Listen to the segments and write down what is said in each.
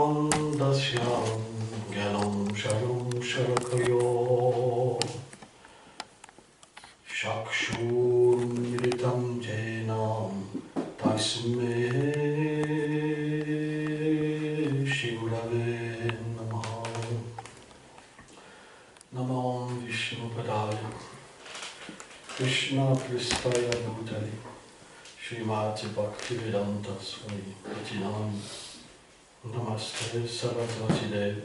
Timirandasyam galam sharam sharakayo Shakshur militam jenam tasme shivulave namaha Namam Vishnu Padaya Krishna Pristaya Bhutali Srimad Bhaktivedanta Swami Patinam Namaste Sarasvati Dev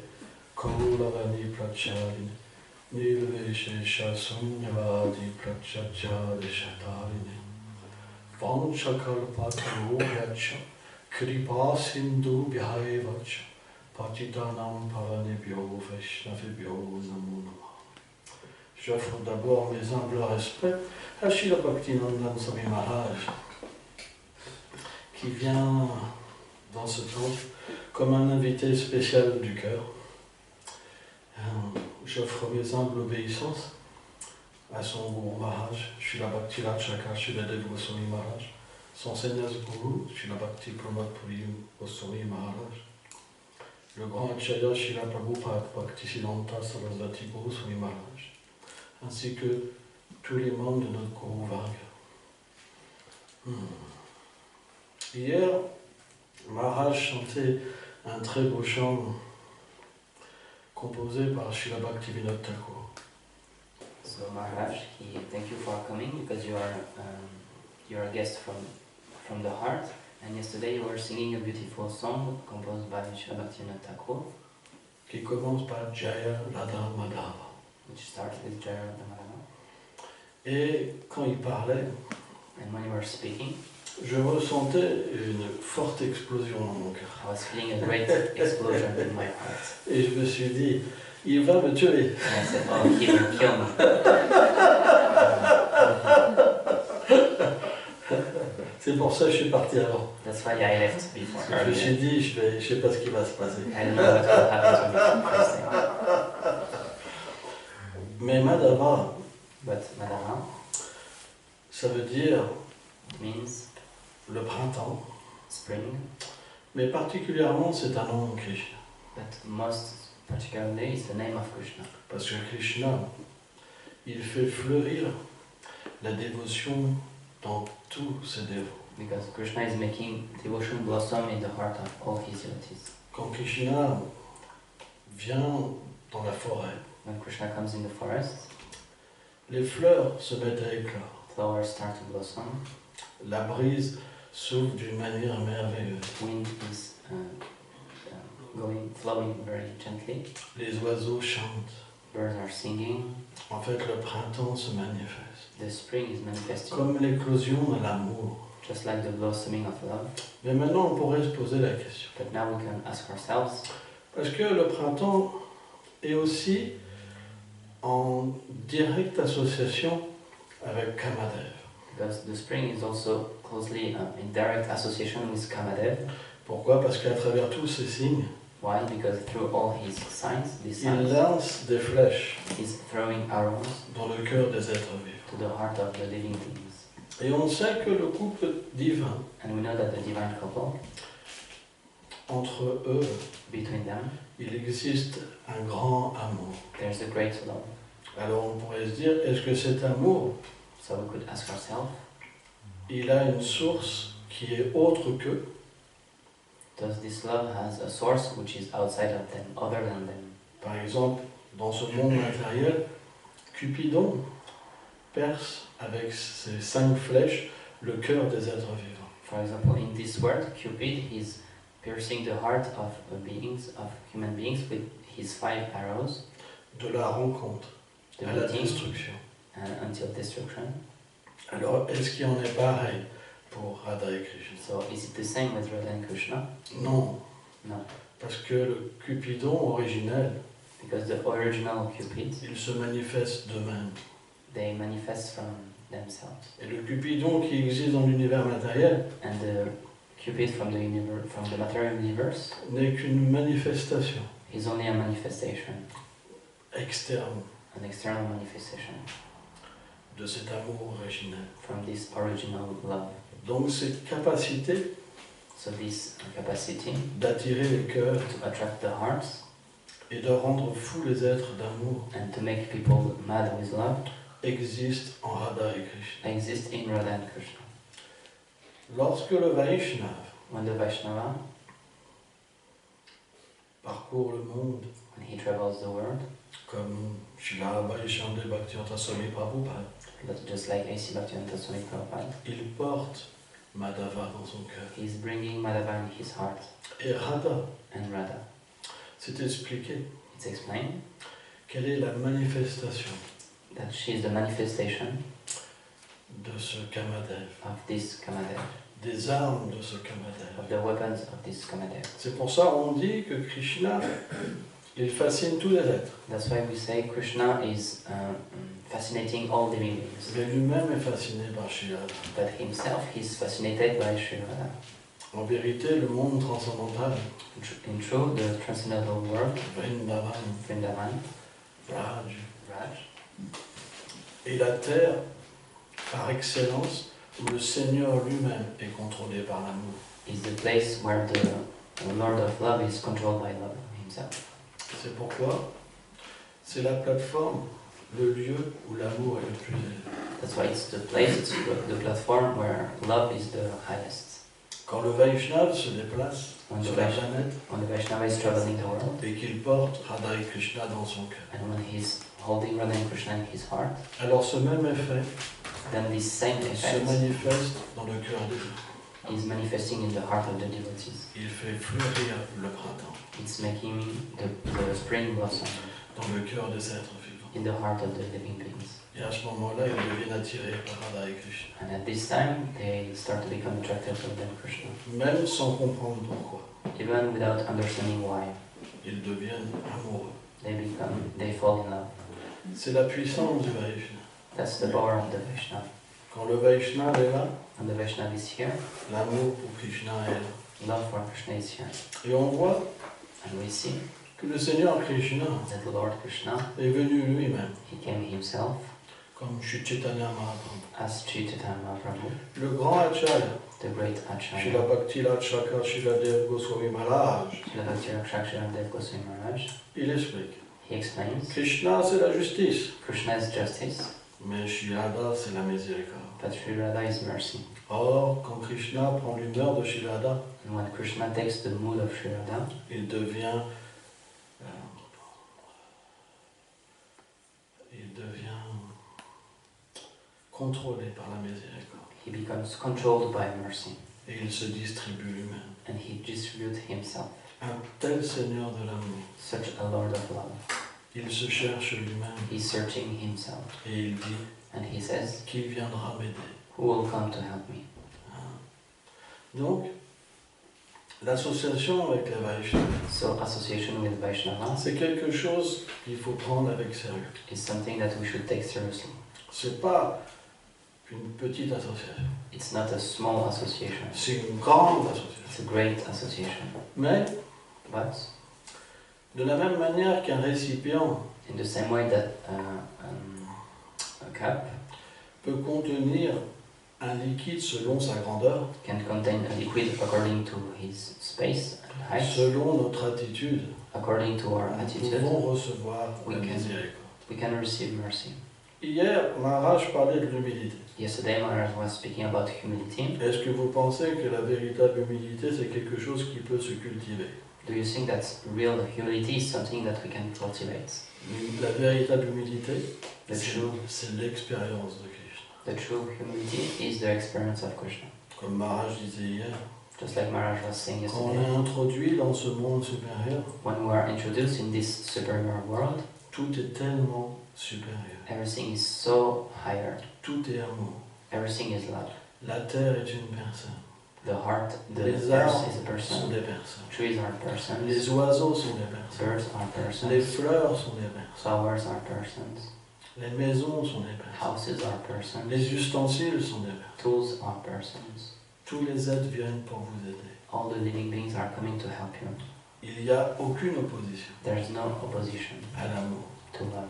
Kaulavani Pracharini Nilveshesha Sunyavadi Prachachari Shatarini Vanchakalpatarubhyacha Kripa Sindhu Bhyaevacha Patitanam Pavanebhyo Vaishnavibhyo Namo Namah. J'offre d'abord mes humbles respects à Srila Bhaktinandan Swami Maharaj qui vient dans ce temple comme un invité spécial du cœur. J'offre mes humbles obéissances à son Guru Maharaj, Srila Bhaktirat Chakra Srila Dev Goswami Maharaj, son Sannyas Guru, Srila Bhakti Pramod Puri Goswami Maharaj, le grand Acharya Srila Prabhupada Bhaktisiddhanta Sarasvati Goswami Maharaj, ainsi que tous les membres de notre Guru Varga. Hier, Maharaj chantait un très beau chant composé par Srila Bhaktivinoda Thakur. So Maharaj, thank you for coming because you are a guest from the heart. And yesterday you were singing a beautiful song composed by Srila Bhaktivinoda Thakur, Qui commence par Jaya Radha Madhava. which starts with Jaya Radha Madhava. Et quand il parlait, And when you were speaking, je ressentais une forte explosion dans mon cœur. I was feeling a great explosion in my heart. Et je me suis dit, il va me tuer. And I said, oh, he will kill me. C'est pour ça que je suis parti avant. That's why I left before. Je me suis dit, je sais pas ce qui va se passer. I don't know what will happen to me first thing. Mais Madhava, But Madhava ça veut dire means le printemps. spring, Mais particulièrement, c'est un nom de Krishna. but most particularly is the name of Krishna. Parce que Krishna, il fait fleurir la dévotion dans tous ses dévots. Because Krishna is making devotion blossom in the heart of all his devotees. Quand Krishna vient dans la forêt, When Krishna comes in the forest, les fleurs se mettent à éclore. flowers start to blossom, La brise souffle d'une manière merveilleuse. wind is flowing very gently, Les oiseaux chantent. birds are singing, En fait, le printemps se manifeste. the spring is manifesting, Comme l'éclosion de l'amour. just like the blossoming of love. Mais maintenant, on pourrait se poser la question. But now we can ask ourselves, Parce que le printemps est aussi en directe association avec Kamadev. because the spring is also closely in direct association with Kamadev. Pourquoi? Parce qu'à travers tous ces signes, Why? Because through all his signs, these il signs, lance des flèches he's throwing arrows dans le cœur des êtres vivants. to the heart of the living beings. Et on sait que le couple divin, And we know that the divine couple, entre eux, between them, il existe un grand amour. there's a great love. Alors on pourrait se dire, est-ce que cet amour, So we could ask ourselves, il a une source qui est autre que, does this love has a source which is outside of them, other than them? par exemple, dans ce monde matériel, Cupidon perce avec ses 5 flèches le cœur des êtres vivants. For example, in this world, Cupid is piercing the heart of human beings with his 5 arrows, De la rencontre the à la meeting destruction. and until destruction. Alors, est-ce qu'il en est pareil pour Radha et Krishna? So is it the same with Radha and Krishna? Non, No, parce que le Cupidon originel, because the original Cupid, il se manifeste d'eux-mêmes. they manifest from themselves, Et le Cupidon qui existe dans l'univers matériel and the Cupid from the material universe n'est qu'une manifestation is only a manifestation, externe. an external manifestation. de cet amour originel. from this original love. Donc cette capacité So this capacity d'attirer les cœurs to attract the hearts et de rendre fous les êtres d'amour and to make people mad with love existe en Radha et Krishna. exists in Radha and Krishna. Lorsque le Vaishnava When the Vaishnava, parcourt le monde, when he travels the world, comme Srila Vaishnava Bhaktivedanta Swami Prabhupada, just like A.C. Bhaktivedanta Swami Prabhupada, il porte Madhava dans son cœur. he's bringing Madhava in his heart Et Radha, and Radha. c'est expliqué It's explained quelle est la manifestation that she is the manifestation de ce Kamadev, of this Kamadev, des armes de ce Kamadev. of the weapons of this Kamadev. C'est pour ça qu'on dit que Krishna, il fascine tous les êtres. That's why we say Krishna is fascinating all living beings. Mais lui-même est fasciné par Sri Radha. But himself, he's fascinated by Sri Radha. En vérité, le monde transcendantal, In truth, the transcendental world, Vrindavan, Vrindavan, Raj, Raj, est la terre par excellence où le Seigneur lui-même est contrôlé par l'amour. is the place where the Lord of Love is controlled by love himself. C'est pourquoi c'est la plateforme, le lieu où l'amour est le plus élevé. That's why it's the place, it's the platform where love is the highest. Quand le Vaishnava se déplace When the, sur la planète when the Vaishnava is traveling the world, et qu'il porte Radha et Krishna dans son cœur, and when he's holding Radha and Krishna in his heart, alors ce même effet then this same se effect manifeste dans le cœur des gens. is manifesting in the heart of the devotees. Il fait fleurir le printemps It's making the spring blossom dans le cœur des êtres vivants. in the heart of the living beings. Et à ce moment-là, ils deviennent attirés par Radha et Krishna, And at this time, they start to become attracted to Radha and Krishna. même sans comprendre pourquoi. Even without understanding why, Ils deviennent amoureux. they fall in love. C'est la puissance du Vaishnava. That's the power of the Vaishnava. Quand le Vaishnava est là, And the Vaishnava is here, l'amour pour Krishna est là. love for Krishna is here. Et on voit And we see que le Seigneur Krishna that the Lord Krishna, est venu lui-même, he came himself comme Shri Chaitanya Mahaprabhu. as Sri Chaitanya Mahaprabhu, Le grand Acharya, the great Srila Acharya, Bhakti Chakra Srila Dev Goswami Maharaj, Srila Bhakti Rakshakshara Dev Goswami Maharaj, il explique. he explains, Krishna, c'est la justice, Krishna is justice, mais Shri Radha, c'est la miséricorde. but Sri Radha is mercy. Or, quand Krishna prend l'humeur de Shri Radha, And when Krishna takes the mood of Sri Radha, il devient contrôlé par la miséricorde. he becomes controlled by mercy, Et il se distribue lui-même. and he distributes himself. Un tel Seigneur de l'amour, Such a Lord of love. il se cherche lui-même He's searching himself, et il dit and he says, qu'il viendra m'aider. who will come to help me? Donc, l'association avec la Vaishnava, So association with Vaishnava c'est quelque chose qu'il faut prendre avec sérieux. is something that we should take seriously. C'est pas une petite association, It's not a small association, c'est une grande association. it's a great association. Mais, But de la même manière qu'un récipient in the same way that a cup peut contenir un liquide selon sa grandeur, can contain a liquid according to his space and height, selon notre attitude, according to our nous attitude, pouvons recevoir We la can. miséricorde. we can receive mercy. Hier, Maharaj parlait de l'humilité. Yesterday Maharaj was speaking about humility. Est-ce que vous pensez que la véritable humilité, c'est quelque chose qui peut se cultiver? Do you think that real humility is something that we can cultivate? La véritable humilité, The true, c'est l'expérience de Krishna. the true humility is the experience of Krishna. Comme Maharaj disait hier, Just like Maharaj was saying quand on yesterday, est introduit dans ce monde supérieur, when we are introduced in this superior world, tout est tellement supérieur. everything is so higher. Tout est amour. Everything is love. La terre est une personne. The heart, the Les earth arbres is a sont person. des personnes. Trees are persons. Les oiseaux sont des personnes. Birds are persons. Les fleurs sont des personnes. Flowers are persons. Les maisons sont des personnes. Houses are persons. Les ustensiles sont des personnes. Tools are persons. Tous les êtres viennent pour vous aider. All the living beings are coming to help you. Il n'y a aucune opposition There is no opposition à l'amour. to love.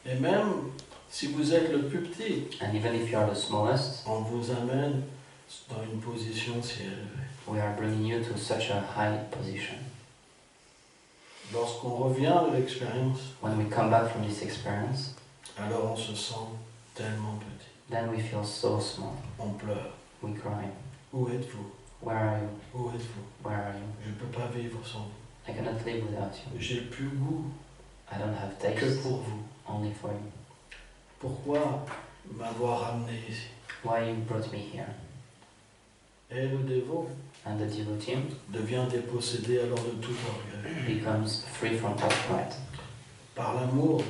Et même Si vous êtes le plus petit, And even if you are the smallest, on vous amène dans une position si élevée. we are bringing you to such a high position. Lorsqu'on revient de l'expérience, When we come back from this experience, alors on se sent tellement petit. then we feel so small. On pleure. We cry. Où êtes-vous? Where are you? Où êtes-vous? Where are you? Je ne peux pas vivre sans vous. I cannot live without you. J'ai plus goût I don't have que taste, pour vous. only for you. Pourquoi m'avoir amené ici? Why you brought me here? Et le dévot And the devotee devient dépossédé alors de tout orgueil. becomes free from all pride. Par l'amour,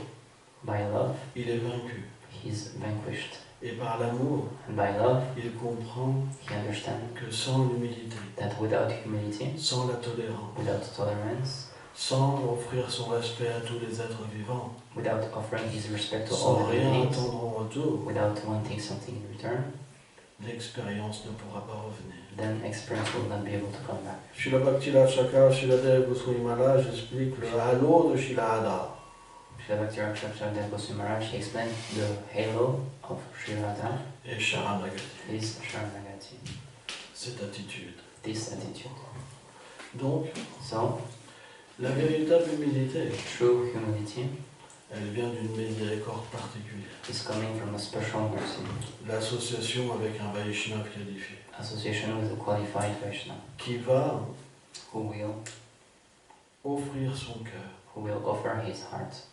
By love, il est vaincu. he's vanquished. Et par l'amour, And by love, il comprend he understands que sans l'humilité, that without humility, sans la tolérance, without tolerance, sans offrir son respect à tous les êtres vivants, without offering his respect to sans all rien living beings, attendre en retour, without wanting something in return, l'expérience ne pourra pas revenir. then experience will not be able to come back. Srila Bhakti-Raj Chakra, Srila Dev Goswami Maharaj explique le halo de Srila Radha. Srila Bhakti-Raj Goswami Maharaj, he explained the halo of Sri Radha Et Sharanagati, is Sharanagati, cette attitude. this attitude. Donc, So, la véritable humilité, true humility elle vient d'une miséricorde particulière. is coming from a special mercy, L'association avec un Vaishnava qualifié, association with a qualified Vaishnava, qui va who will offrir son cœur offer his heart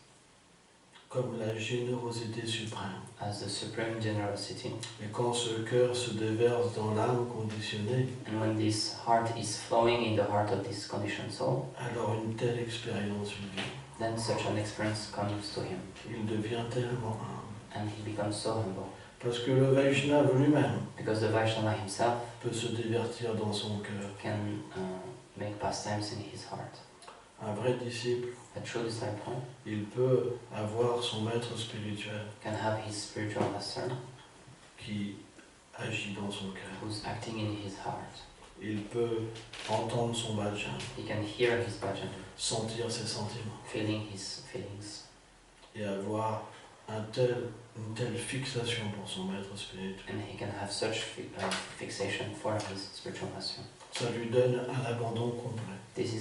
comme la générosité suprême. as the supreme generosity. Et quand ce cœur se déverse dans l'âme conditionnée, And when this heart is flowing in the heart of this conditioned soul, alors une telle expérience lui vient. then such an experience comes to him, Il devient tellement humble. and he becomes so humble. Parce que le Vaishnava lui-même Because the Vaishnava himself peut se divertir dans son cœur. can make pastimes in his heart. Un vrai disciple, A true disciple il peut avoir son maître spirituel can have his spiritual master qui agit dans son cœur. who's acting in his heart. Il peut entendre son bhajan, He can hear his bhajan, sentir ses sentiments feeling his feelings, et avoir une telle fixation pour son maître spirituel. and he can have such fixation for his spiritual master. Ça lui donne un abandon complet. This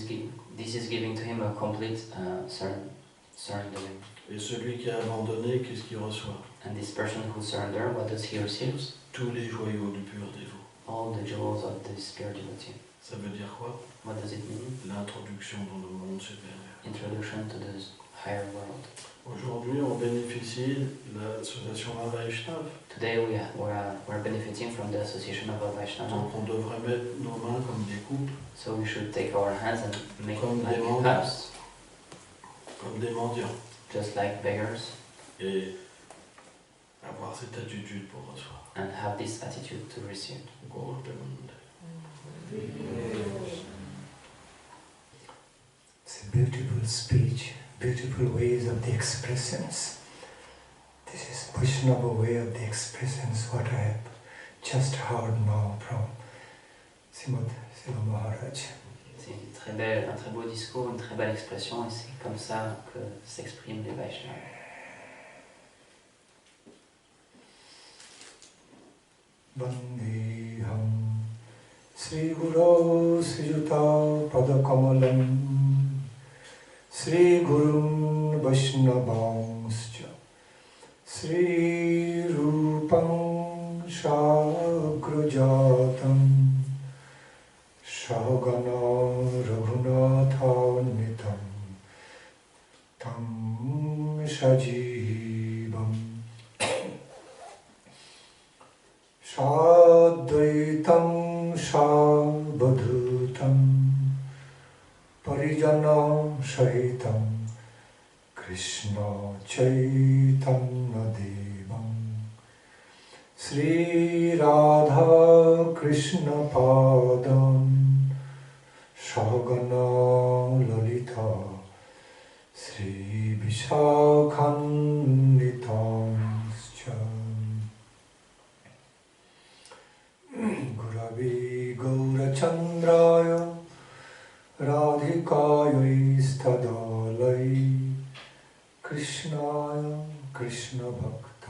is giving to him a complete surrendering. Et celui qui a abandonné, qu'est-ce qu'il reçoit? And this person who surrenders, what does he receive? Tous les joyaux du pur dévot. All the jewels of this pure devotee. Ça veut dire quoi? What does it mean? L'introduction dans le monde supérieur. Introduction to the higher world. Aujourd'hui, on bénéficie de l'association Vaishnava. Today we're benefiting from the association of a Vaishnava. Donc on devrait mettre nos mains comme des coupes, So we should take our hands and make Comme like des mendiants. cups, comme des mendiants, just like beggars, et avoir cette attitude pour recevoir. and have this attitude to receive. Golden. It's a beautiful speech, beautiful ways of the expressions. This is Vaishnava way of the expressions, what I have just heard now from Srimad Siva Maharaj. C'est un très beau discours, une très belle expression, et c'est comme ça que s'expriment les Vaishnavas. Vandeham Sri Guru Srijuta Padakamalam Sri Gurun Vaishnavangscha Sri Rupam Shagrajatam Shagana Raghunathanvitam Tam Shajivam Sadvaitam Sabadhutam Parijana Sahitam Krishna Chaitanya Devam Sri Radha Krishna Padam Shagana Lalita Sri Vishakhanvitam Guravi Gaurachandraya Radhikaya Stadalai Krishnaya Krishna Bhakta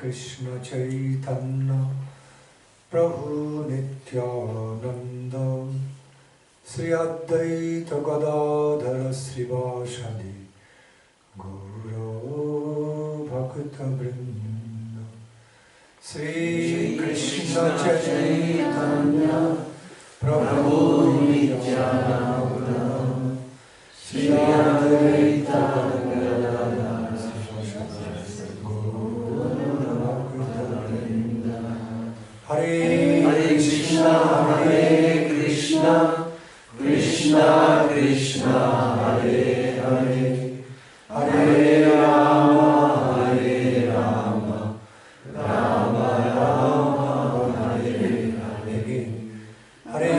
Krishna Chaitanya Prabhu Nityananda Sri Advaita Gadadhara Srivasadi Gaura Bhakta Vrinda Sri Krishna Chaitanya Prabhu Nityananda Sri Advaita Gadadhara Srivasadi Gaura Bhakta Vrinda Hare Krishna Krishna Krishna Hare Hare Hare Rama Rama Rama Hare Hare again. Hare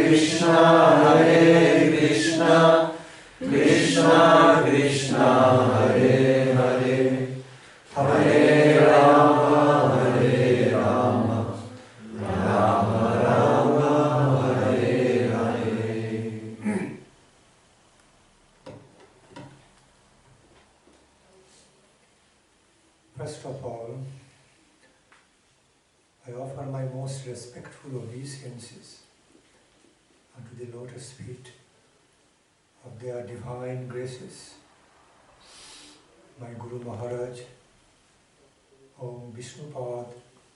Krishna Krishna Krishna Hare Hare Hare Rama Rama Rama Hare Hare. First of all, I offer my most respectful obeisances unto the lotus feet of their divine graces, my Guru Maharaj, Om Vishnupad,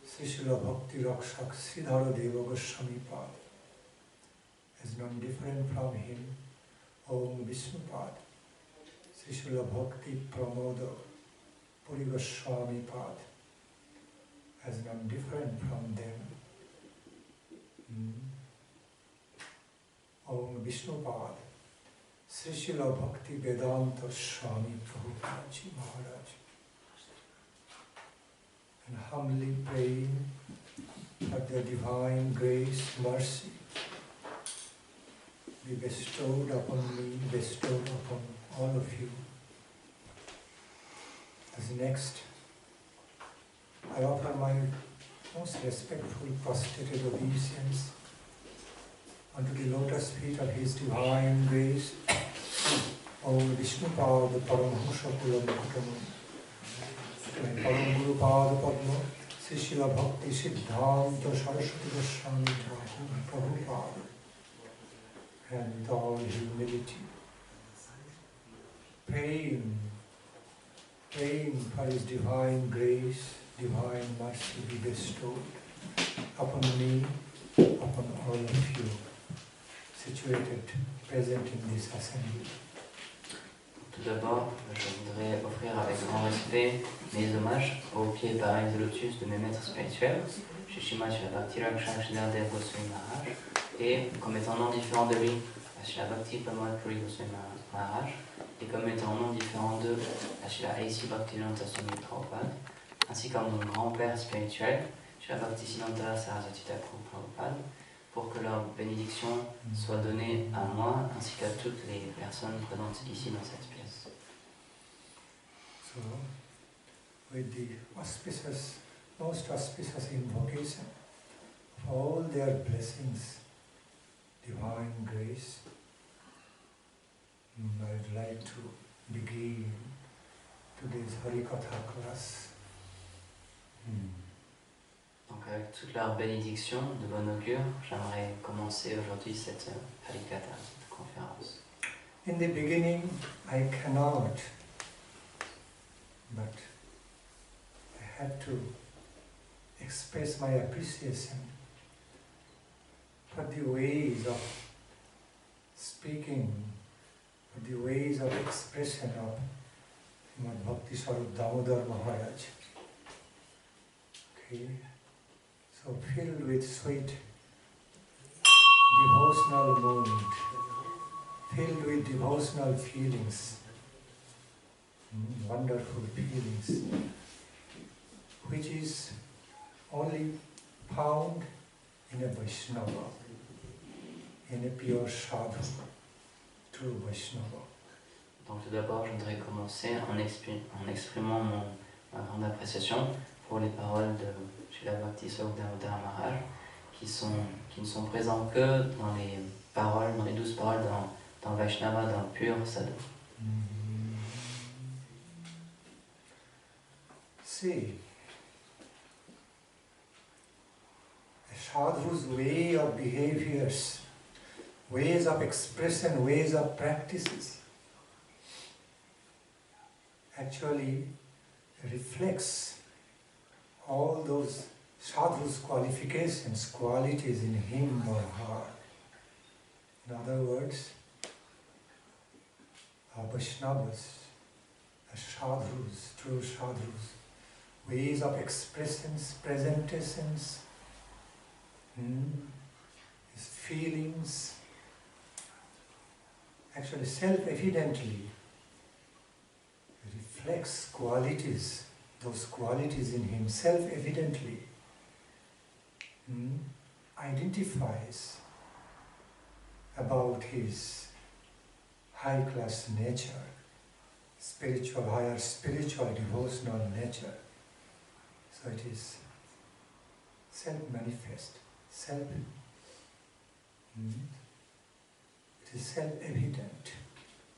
Sri Srila Bhakti Rakshak Sridhara Deva Goswami Pad, as none different from him, Om Vishnupad, Sri Srila Bhakti Pramoda Puri Goswami Pad, as none different from them. Om Vishnupad, Sri Srila Bhakti Vedanta Swami Prabhupada Ji Maharaj, and humbly praying that their divine grace, mercy be bestowed upon me, bestowed upon all of you. As next, I offer my most respectful prostrated obeisance unto the lotus feet of His divine grace, Om Vishnupada Paramhamsa Pulamakatam, my Param Guru Pada Padma, Sri Srila Bhakti Siddhanta Saraswati Goswami Prabhupada, and with all humility, praying for His divine grace, divine mercy be bestowed upon me, upon all of you situated, present in this assembly. Tout d'abord, je voudrais offrir avec grand respect mes hommages aux pieds pareils de lotus de mes maîtres spirituels, Shri Srimad Srila Bhakti Rakshak Sridhara Goswami Maharaj, et comme étant non différent de lui, Srila Bhakti Pramoda Puri Goswami Maharaj, et comme étant non différent d'eux, Srila A.C. Bhaktivedanta Swami Prabhupada, ainsi comme mon grand-père spirituel, Srila Bhaktisiddhanta Saraswati Thakur Prabhupada, pour que leur bénédiction soit donnée à moi ainsi qu'à toutes les personnes présentes ici dans cette pièce. So, with the most auspicious invocation of all their blessings, divine grace, I'd like to begin today's Harikatha class. Donc avec toute leur bénédiction de bon augure, j'aimerais commencer aujourd'hui cette Harikatha, cette conférence. In the beginning, I cannot, but I have to express my appreciation for the ways of speaking, for the ways of expression of Srimad Bhakti Swarup Damodar Maharaj. Okay, so filled with sweet devotional moment, filled with devotional feelings, wonderful feelings, which is only found in a Vaishnava, in a pure sadhu, true Vaishnava. Donc tout d'abord, je voudrais commencer en exprimant ma grande appréciation pour les paroles de Srila Bhakti Swarup Damodar Maharaj, qui ne sont présents que dans les paroles, dans les 12 paroles dans Vaishnava, dans le pur sadhu. See, sadhu's way of behaviors, ways of expression, ways of practices actually reflects all those sadhu's qualifications, qualities in him or her. In other words, our Vaishnavas, the sadhus, true sadhus, ways of expressions, presentations, his feelings, actually self-evidently reflects qualities, those qualities in him self-evidently identifies about his high-class nature, spiritual, higher spiritual, devotional nature. So it is self-manifest, it is self-evident,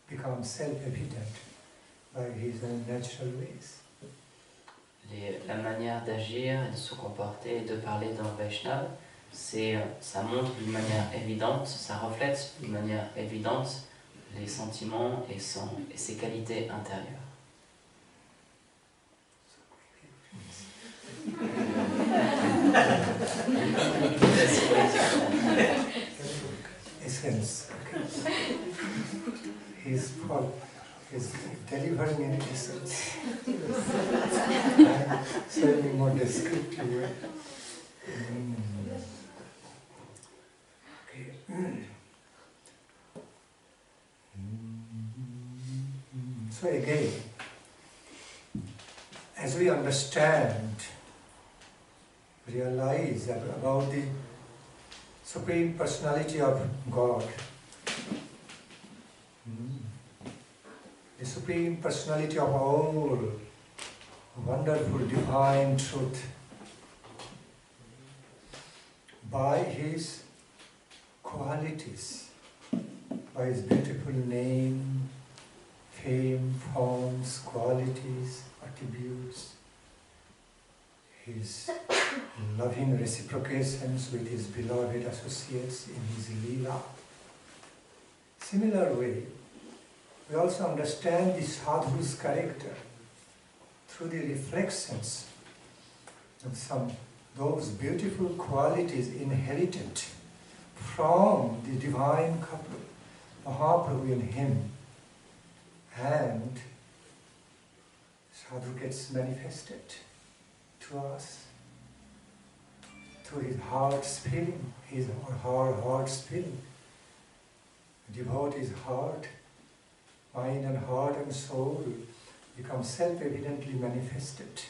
becomes self-evident by his own natural ways. La manière d'agir et de se comporter et de parler dans le Vaishnava, ça montre d'une manière évidente, ça reflète d'une manière évidente les sentiments et ses qualités intérieures. Essence. He's delivering an essence. I'm saying more descriptive. So again, as we understand, realize about the Supreme Personality of God, the Supreme Personality of all wonderful divine truth, by his qualities, by his beautiful name, fame, forms, qualities, attributes, his loving reciprocations with his beloved associates in his lila. Similar way, we also understand the sadhu's character through the reflections of those beautiful qualities inherited from the divine couple, Mahaprabhu and him, and sadhu gets manifested to us through his heart's feeling, his or her heart's feeling. The devotee's heart, mind and heart and soul become self-evidently manifested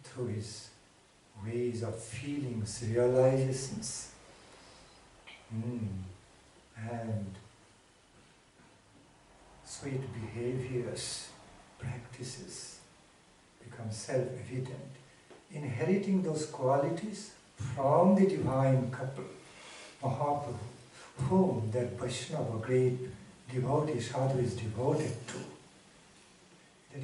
through his ways of feelings, realizations, and sweet behaviors, practices become self-evident, inheriting those qualities from the divine couple, Mahaprabhu, whom that Vaishnava, great devotee, sadhu is devoted to. That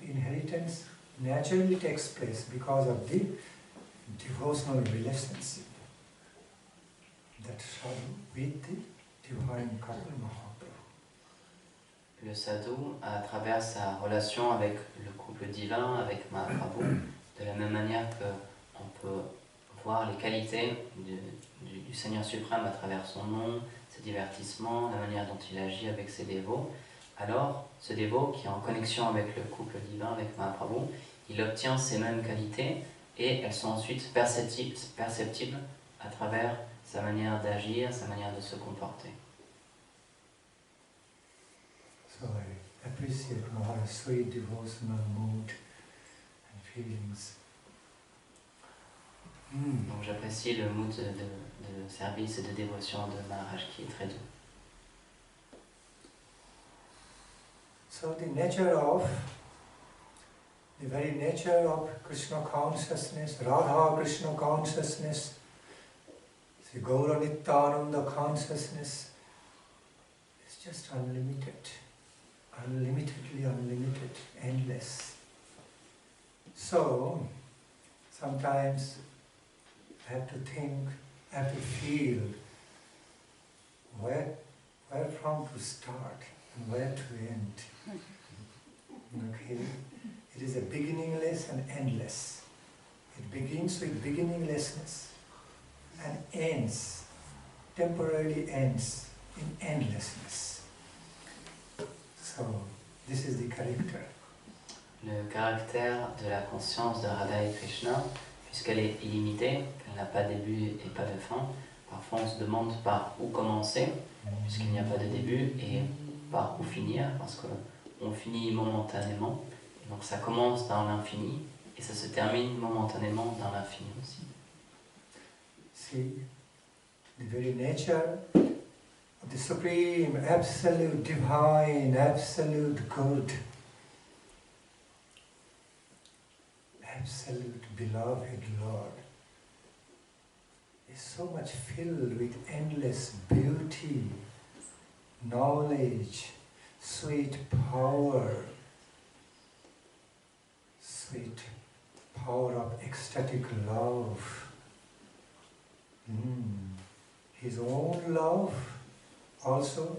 inheritance naturally takes place because of the devotional relationship that sadhu with the divine couple, Mahaprabhu. Le sadhu, à travers sa relation avec le couple divin, avec Mahaprabhu, de la même manière qu'on peut voir les qualités du Seigneur suprême à travers son nom, ses divertissements, la manière dont il agit avec ses dévots, alors ce dévot qui est en connexion avec le couple divin, avec Mahaprabhu, il obtient ces mêmes qualités et elles sont ensuite perceptibles à travers sa manière d'agir, sa manière de se comporter. So I appreciate Mahara's sweet devotional mood and feelings. Donc j'apprécie le mood de service et de dévotion de Maharaj qui est très doux. So the very nature of Krishna consciousness, Radha Krishna consciousness, the Gaura Nityananda consciousness is just unlimited, unlimitedly unlimited, endless. So, sometimes I have to think, I have to feel where from to start and where to end. Okay? It is a beginningless and endless. It begins with beginninglessness and ends, temporarily ends in endlessness. So, this is the character. Le caractère de la conscience de Radha et Krishna, puisqu'elle est illimitée, qu'elle n'a pas de début et pas de fin, parfois on se demande par où commencer, puisqu'il n'y a pas de début, et par où finir, parce qu'on finit momentanément. Et donc ça commence dans l'infini, et ça se termine momentanément dans l'infini aussi. See, the very nature of the supreme, absolute, divine, absolute good, absolute beloved Lord is so much filled with endless beauty, knowledge, sweet power of ecstatic love. His own love also,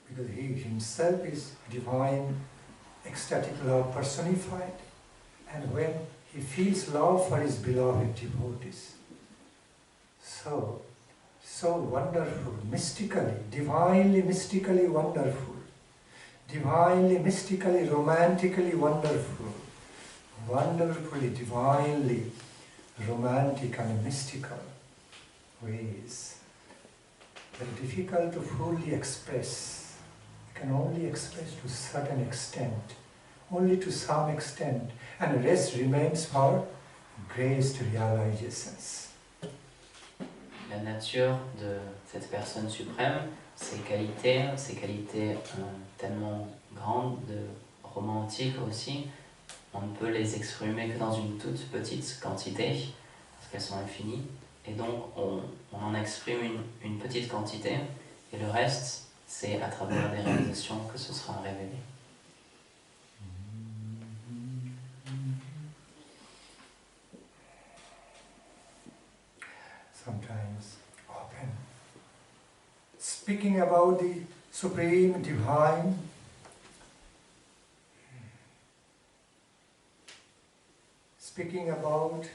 because he himself is divine, ecstatic love personified, and when he feels love for his beloved devotees, so wonderful, mystically, divinely, mystically wonderful, divinely, mystically, romantically wonderful, wonderfully, divinely, romantic and mystical ways. Very difficult to fully express. You can only express to a certain extent, only to some extent, and the rest remains for grace to realizations. La nature de cette personne suprême, ses qualités tellement grandes, de romantiques aussi, on ne peut les exprimer que dans une toute petite quantité, parce qu'elles sont infinies, et donc on en exprime une petite quantité, et le reste, c'est à travers des réalisations que ce sera révélé. Sometimes, often, speaking about the Supreme Divine, speaking about,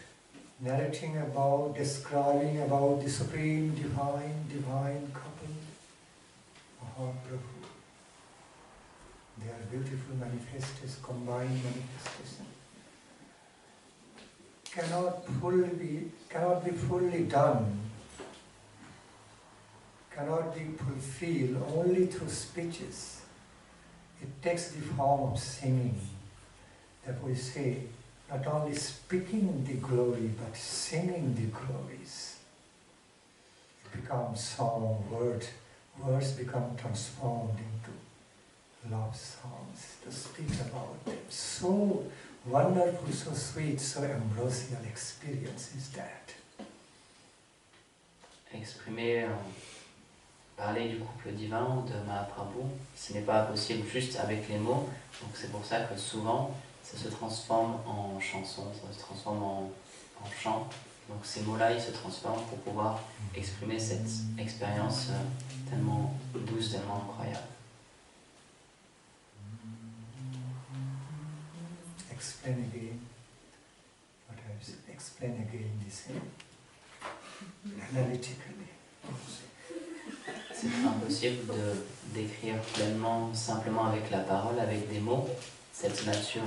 narrating about, describing about the Supreme Divine couple, Mahaprabhu. They are beautiful manifestations, combined manifestations. Cannot be fully done, cannot be fulfilled only through speeches. It takes the form of singing. That we say, not only speaking the glory, but singing the glories. It becomes song, words become transformed into love songs to speak about them. So wonderful, so sweet, so ambrosial experience is that. Exprimer, parler du couple divin de Mahaprabhu, ce n'est pas possible juste avec les mots, donc c'est pour ça que souvent ça se transforme en chanson, ça se transforme en chant. Donc ces mots-là, ils se transforment pour pouvoir exprimer cette expérience tellement douce, tellement incroyable. Explain again what I said. Explain again the same. Analytically. C'est impossible de décrire pleinement, simplement avec la parole, avec des mots, cette nature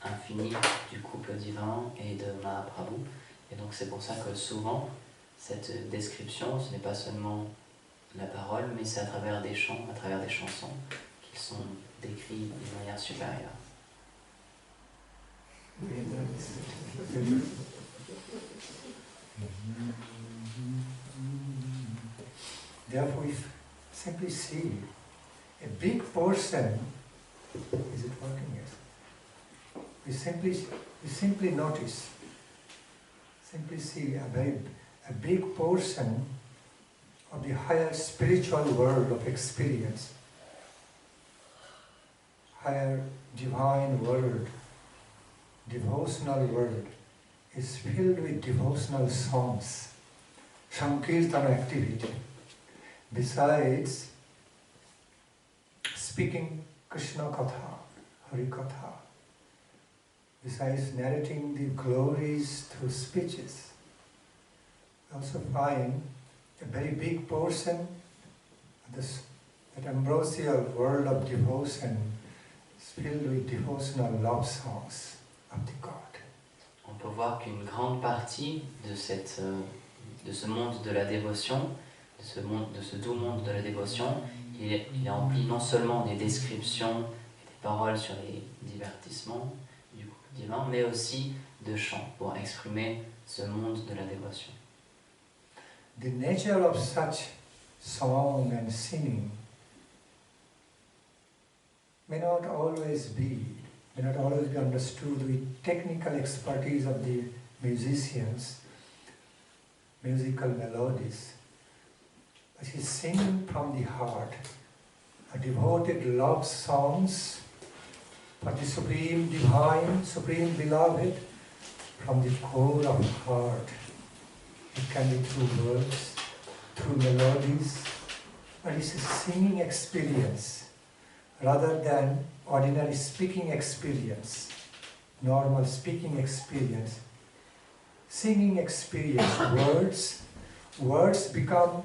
infinie du couple divin et de Mahaprabhu. Et donc c'est pour ça que souvent, cette description, ce n'est pas seulement la parole, mais c'est à travers des chants, à travers des chansons, qu'ils sont décrits d'une manière supérieure. Therefore, we simply see a big portion. Is it working? Yes. We simply notice. Simply see a big portion of the higher spiritual world of experience, higher divine world, devotional world is filled with devotional songs, Sankirtana activity. Besides speaking Krishna Katha, Hari Katha, besides narrating the glories through speeches, we also find a very big portion of this, that ambrosial world of devotion is filled with devotional love songs of the God. On peut voir qu'une grande partie de ce monde de la dévotion, de ce doux monde de la dévotion, il est rempli non seulement des descriptions et des paroles sur les divertissements du couple divin, mais aussi de chants pour exprimer ce monde de la dévotion. The nature of such song and singing may not always be understood with technical expertise of the musicians, musical melodies. But he's singing from the heart, a devoted love songs for the Supreme Divine, Supreme Beloved, from the core of heart. It can be through words, through melodies, but it's a singing experience rather than ordinary speaking experience, normal speaking experience. Singing experience, words become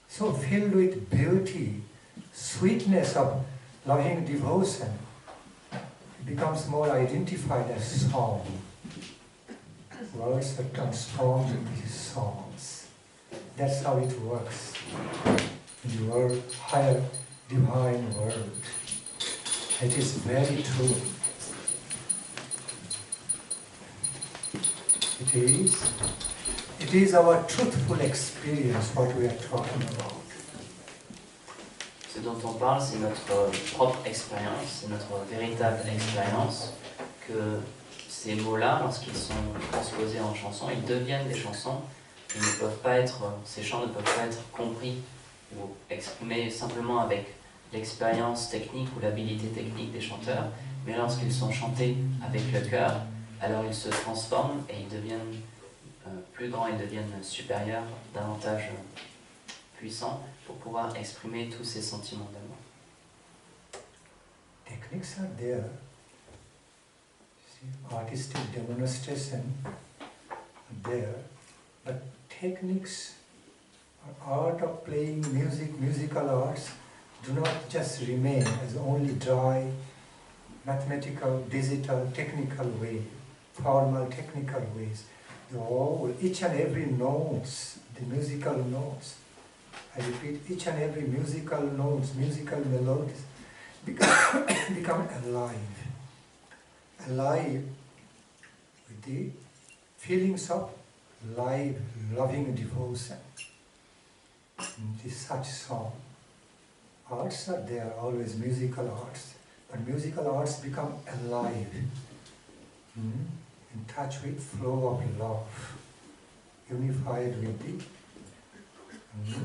so filled with beauty, sweetness of loving devotion. It becomes more identified as song. Words are transformed into songs. That's how it works in the world, higher divine world. It is very true. It is our truthful experience what we are talking about. Ce dont on parle, c'est notre propre expérience, c'est notre véritable expérience, que ces mots-là, lorsqu'ils sont transposés en chansons, ils deviennent des chansons, ces chants ne peuvent pas être compris ou exprimés simplement avec l'expérience technique ou l'habilité technique des chanteurs, mais lorsqu'ils sont chantés avec le cœur, alors ils se transforment et ils deviennent plus grands, ils deviennent supérieurs, davantage puissants pour pouvoir exprimer tous ces sentiments d'amour. Techniques are there. Artistic demonstration are there, but techniques or art of playing music, musical arts, do not just remain as only dry, mathematical, digital, technical way, formal, technical ways. Each and every notes, the musical notes, I repeat, each and every musical notes, musical melodies become alive with the feelings of live, loving devotion. It is such song. Arts are there, always musical arts, but musical arts become alive, in touch with flow of love, unified with the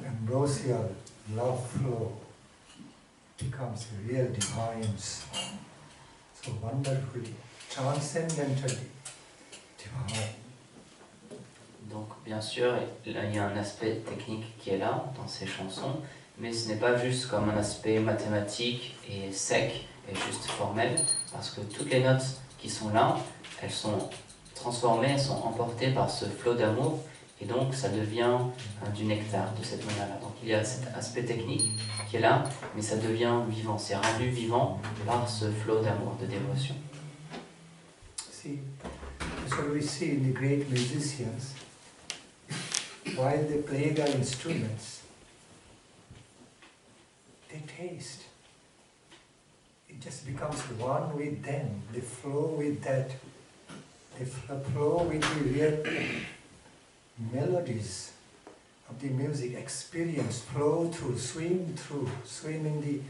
ambrosial love flow, becomes a real divine song, so wonderfully, transcendentally divine. Donc bien sûr, il y a un aspect technique qui est là dans ces chansons, mais ce n'est pas juste comme un aspect mathématique et sec et juste formel, parce que toutes les notes qui sont là, elles sont transformées, elles sont emportées par ce flot d'amour, et donc ça devient du nectar de cette manière-là. Donc il y a cet aspect technique qui est là, mais ça devient vivant, c'est rendu vivant par ce flot d'amour, de dévotion. See, that's what we see in the great musicians, while they play their instruments, they taste. It just becomes one with them. They flow with that. They flow with the real melodies of the music, experience, flow through, swim in the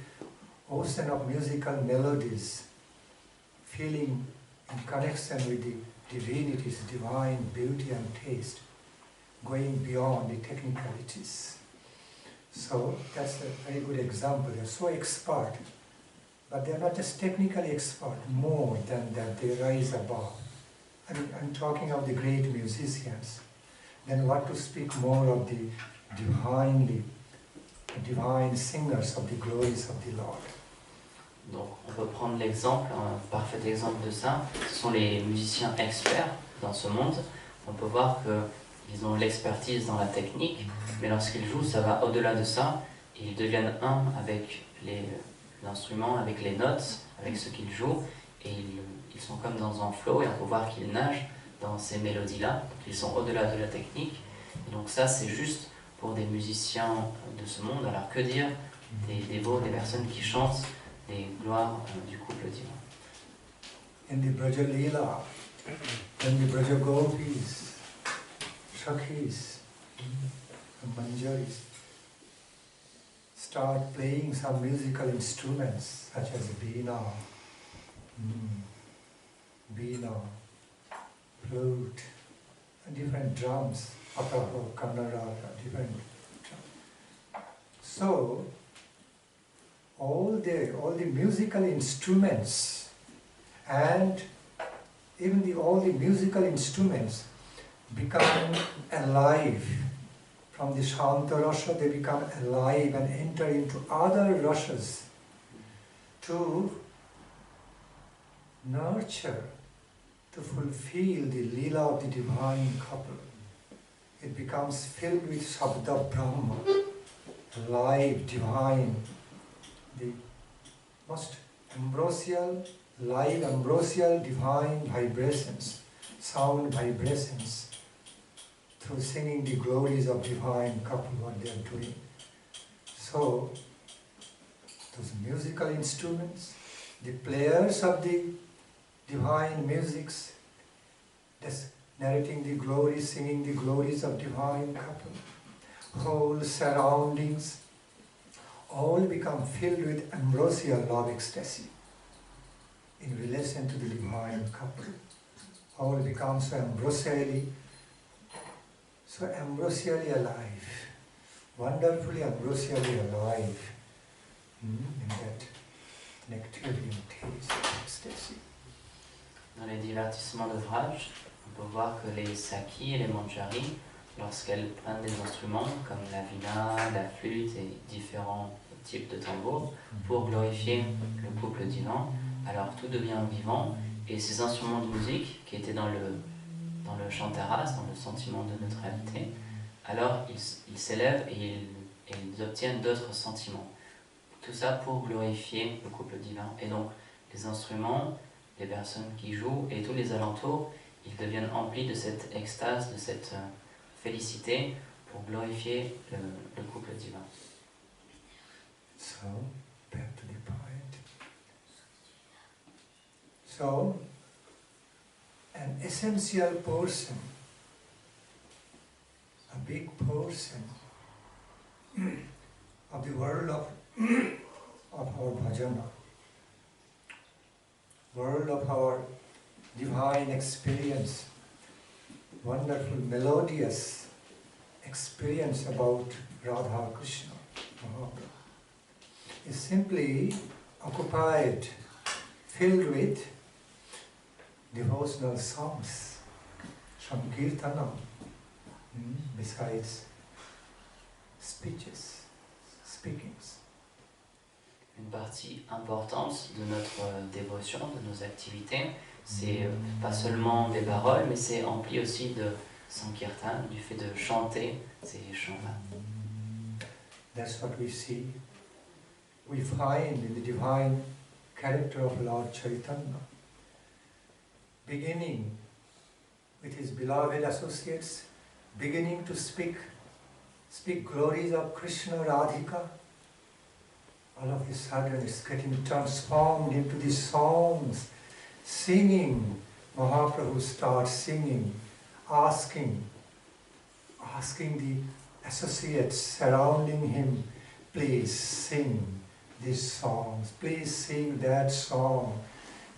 ocean of musical melodies, feeling in connection with the divinity's divine beauty and taste, going beyond the technicalities. So that's a very good example. They're so expert but they are not just technically expert, more than that, they rise above. I'm talking of the great musicians. Then what to speak more of the divine singers of the glories of the Lord. Donc on peut prendre l'exemple, un parfait exemple de ça, ce sont les musiciens experts dans ce monde. On peut voir qu'ils ont l'expertise dans la technique, mais lorsqu'ils jouent, ça va au-delà de ça, et ils deviennent un avec l'instrument, avec les notes, avec ce qu'ils jouent, et ils sont comme dans un flow, et on peut voir qu'ils nagent dans ces mélodies-là, donc ils sont au-delà de la technique. Et donc ça, c'est juste pour des musiciens de ce monde. Alors que dire des dévots, des personnes qui chantent les gloires du couple divin. In the Braja Leela, when the Braja Gopis, Shakhis, and Manjaris start playing some musical instruments such as veena, flute, and different drums, Ataho, Kannada, different drums. So, all the musical instruments and even all the musical instruments become alive. From the Shanta Rasha they become alive and enter into other Rashas to nurture, to fulfill the Leela of the divine couple. It becomes filled with Shabda Brahma, alive, divine, the most ambrosial, live, ambrosial, divine vibrations, sound vibrations, through singing the glories of divine couple, what they are doing. So, those musical instruments, the players of the divine musics, just narrating the glories, singing the glories of divine couple, whole surroundings, all become filled with ambrosial love ecstasy in relation to the divine couple. All become so ambrosially alive, wonderfully ambrosially alive in that nectarian taste of ecstasy. Dans les divertissements de Vraj, on peut voir que les Sakis et les Manjari, lorsqu'elles prennent des instruments comme la vina, la flûte et différents types de tambours pour glorifier le couple divin, alors tout devient vivant et ces instruments de musique qui étaient dans le chantaras, dans le sentiment de neutralité, alors ils s'élèvent et ils obtiennent d'autres sentiments. Tout ça pour glorifier le couple divin. Et donc les instruments, les personnes qui jouent et tous les alentours, ils deviennent emplis de cette extase, de cette félicité pour glorifier le couple divin. So, back to the point. So, an essential portion, a big portion of the world of our bhajana, world of our divine experience, wonderful melodious experience about Radha Krishna, Mahaprabhu, is simply occupied, filled with devotional songs, Sankirtana, besides speakings. Une partie importante de notre dévotion, de nos activités, c'est pas seulement des paroles, mais c'est empli aussi de Sankirtan, du fait de chanter ces chants-là. That's what we see. We find in the divine character of Lord Chaitanya, beginning with his beloved associates, beginning to speak glories of Krishna, Radhika. All of a sudden it's getting transformed into these songs, singing. Mahaprabhu starts singing, asking the associates surrounding him, please sing these songs, please sing that song,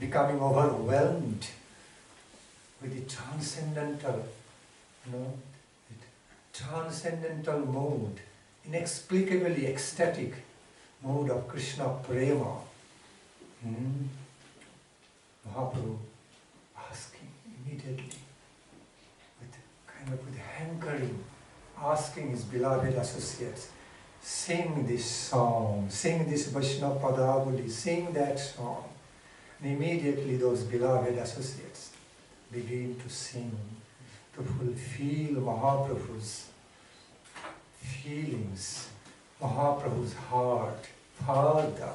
becoming overwhelmed with the transcendental, transcendental mood, inexplicably ecstatic mood of Krishna prema, Mahaprabhu asking immediately, with hankering, asking his beloved associates, sing this song, sing this Vaishnava Padavali, sing that song. And immediately those beloved associates begin to sing, to fulfill Mahaprabhu's feelings, Mahaprabhu's heart, further.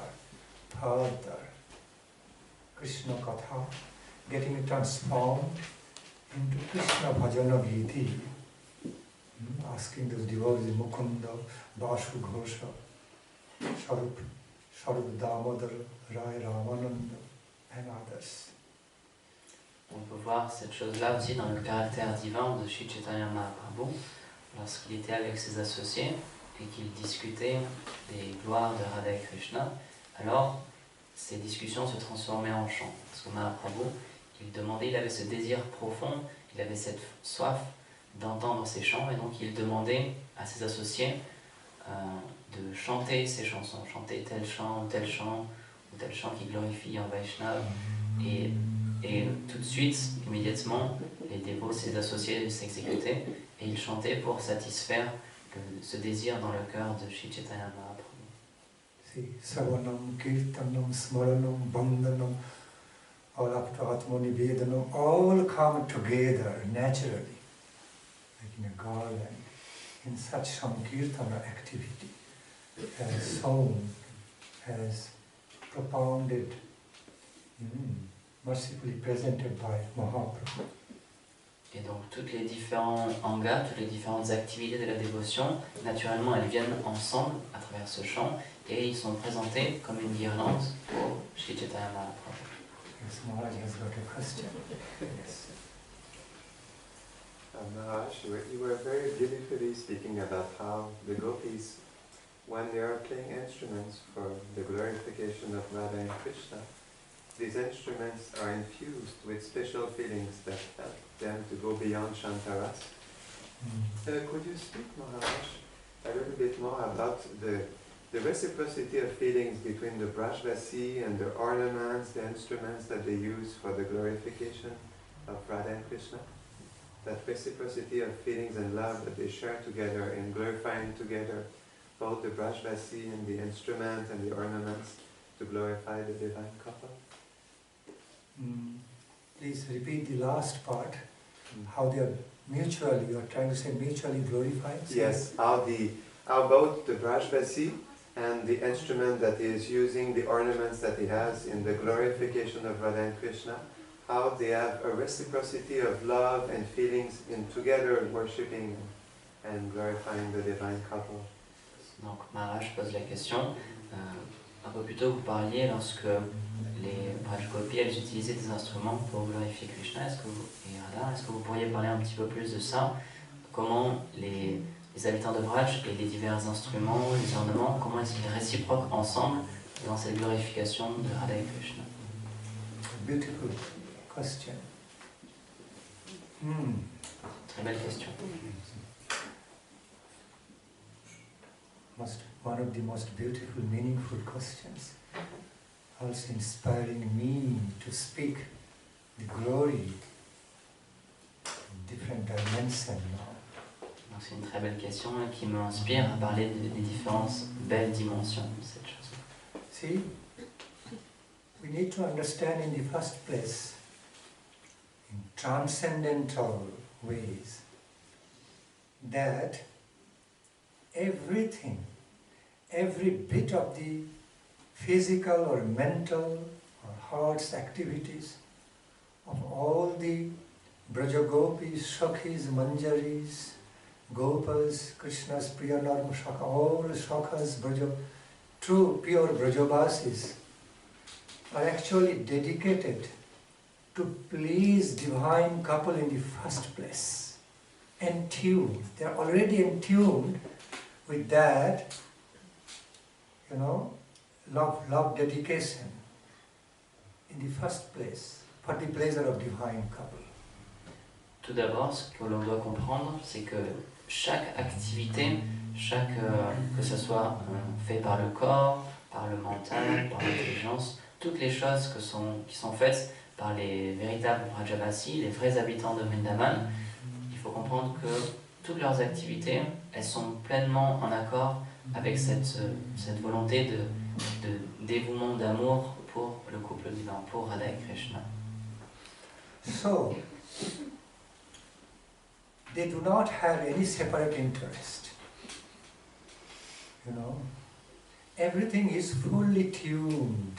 Krishna Katha getting transformed into Krishna Bhajana Giti, asking those devotees, Mukunda, Basu Ghosha, Sharup Damodar, Rai Ramananda, and others. On peut voir cette chose-là aussi dans le caractère divin de Sri Chaitanya Mahaprabhu, lorsqu'il était avec ses associés et qu'il discutait des gloires de Radha et Krishna, alors ces discussions se transformaient en chants. Parce que Mahaprabhu, il avait ce désir profond, il avait cette soif d'entendre ces chants, et donc il demandait à ses associés de chanter ces chansons, chanter tel chant, ou tel chant qui glorifie en Vaishnava. Et tout de suite, immédiatement, les dévots, ses associés s'exécutaient et ils chantaient pour satisfaire ce désir dans le cœur de Sri Chaitanya Mahaprabhu. See, Savanam, Kirtanam, Smaranam, Bandhanam, Alaptaratmani Vedanam, all come together naturally, like in a garland, in such Sankirtana activity, as song, as propounded, mercifully presented by Mahaprabhu. Et donc toutes les différents angas, toutes les différentes activités de la dévotion, naturellement elles viennent ensemble à travers ce chant et ils sont présentés comme une guirlande pour Sri Chaitanya Mahaprabhu. Yes, Maharaj has got a question. Yes. Maharaj, you were very beautifully speaking about how the gopis, when they are playing instruments for the glorification of Radha and Krishna, these instruments are infused with special feelings that help them to go beyond Shantaras. Could you speak, Maharaj, a little bit more about the reciprocity of feelings between the Brajvasi and the ornaments, the instruments that they use for the glorification of Radha and Krishna? That reciprocity of feelings and love that they share together in glorifying together both the Brajvasi and the instrument and the ornaments to glorify the divine couple. Please repeat the last part. How they are mutually, you are trying to say mutually glorifying? Yes, how both the Brajvasi and the instrument that he is using, the ornaments that he has in the glorification of Radha and Krishna, how they have a reciprocity of love and feelings in together worshipping and glorifying the divine couple. Donc Maharaj pose la question. Un peu plus tôt vous parliez lorsque les Braj-gopis elles utilisaient des instruments pour glorifier Krishna et Radha. Est-ce que vous pourriez parler un petit peu plus de ça? Comment les habitants de Braj et les divers instruments, les ornements, comment est-ce qu'ils réciproquent ensemble dans cette glorification de Radha et Krishna? Beautiful question. Très belle question. One of the most beautiful, meaningful questions, also inspiring me to speak the glory in different dimensions now. C'est une très belle question qui m'inspire à parler des différentes belles dimensions de cette chose. See, we need to understand in the first place, in transcendental ways, that everything, every bit of the physical or mental or heart's activities of all the Brajagopis, Shakhis, Manjaris, Gopas, Krishna's Priyanarma Shakha, all Shakhas, true pure Brajavasis are actually dedicated to please divine couple in the first place. Entuned, they are already entuned with that, love dedication in the first place for the pleasure of divine couple. Tout d'abord, ce que l'on doit comprendre, c'est que chaque activité, que ce soit fait par le corps, par le mental, par l'intelligence, toutes les choses qui sont faites par les véritables Vrajavasis, les vrais habitants de Vrindavan, il faut comprendre que toutes leurs activités, elles sont pleinement en accord avec cette volonté de dévouement, d'amour pour le couple divin, pour Radha et Krishna. So, they do not have any separate interest. You know, everything is fully tuned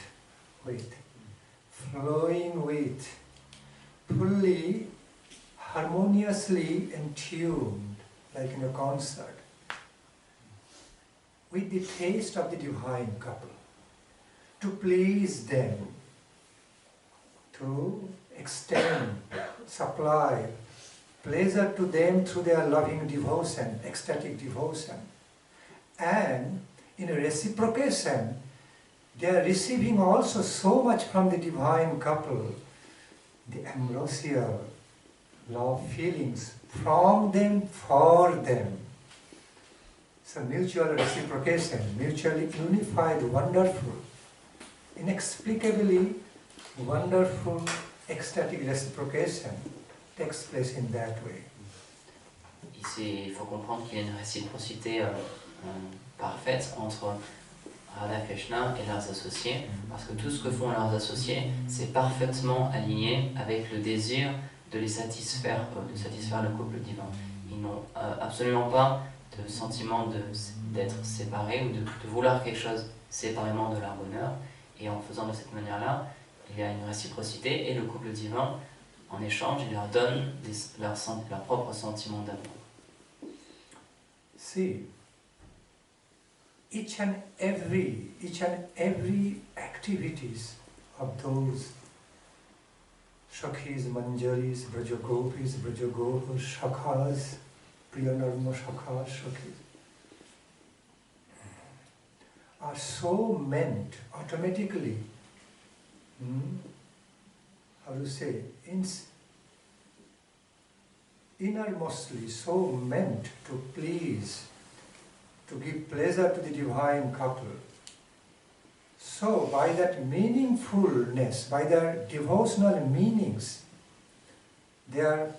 with, flowing with, fully, harmoniously and tuned, like in a concert, with the taste of the divine couple, to please them, to extend, supply pleasure to them through their loving devotion, ecstatic devotion. And in reciprocation, they are receiving also so much from the divine couple, the ambrosial love feelings from them, for them. So mutual reciprocation, mutually unified, wonderful, inexplicably wonderful, ecstatic reciprocation takes place in that way. Ici, il faut comprendre qu'il y a une réciprocité parfaite entre Radha Krishna et leurs associés, parce que tout ce que font leurs associés, c'est parfaitement aligné avec le désir de les satisfaire, de satisfaire le couple divin. Ils n'ont absolument pas de sentiment d'être séparés ou de vouloir quelque chose séparément de leur bonheur, et en faisant de cette manière-là, il y a une réciprocité et le couple divin, en échange, il leur donne leur propre sentiment d'amour. See, each and every activities of those Shakhis, Manjaris, Brajagopis, Brajagopas, Shakhas, Priyanarma Shakhas, Shakhis, are so meant automatically, how to say, innermostly so meant to please, to give pleasure to the divine couple. So by that meaningfulness, by their devotional meanings, their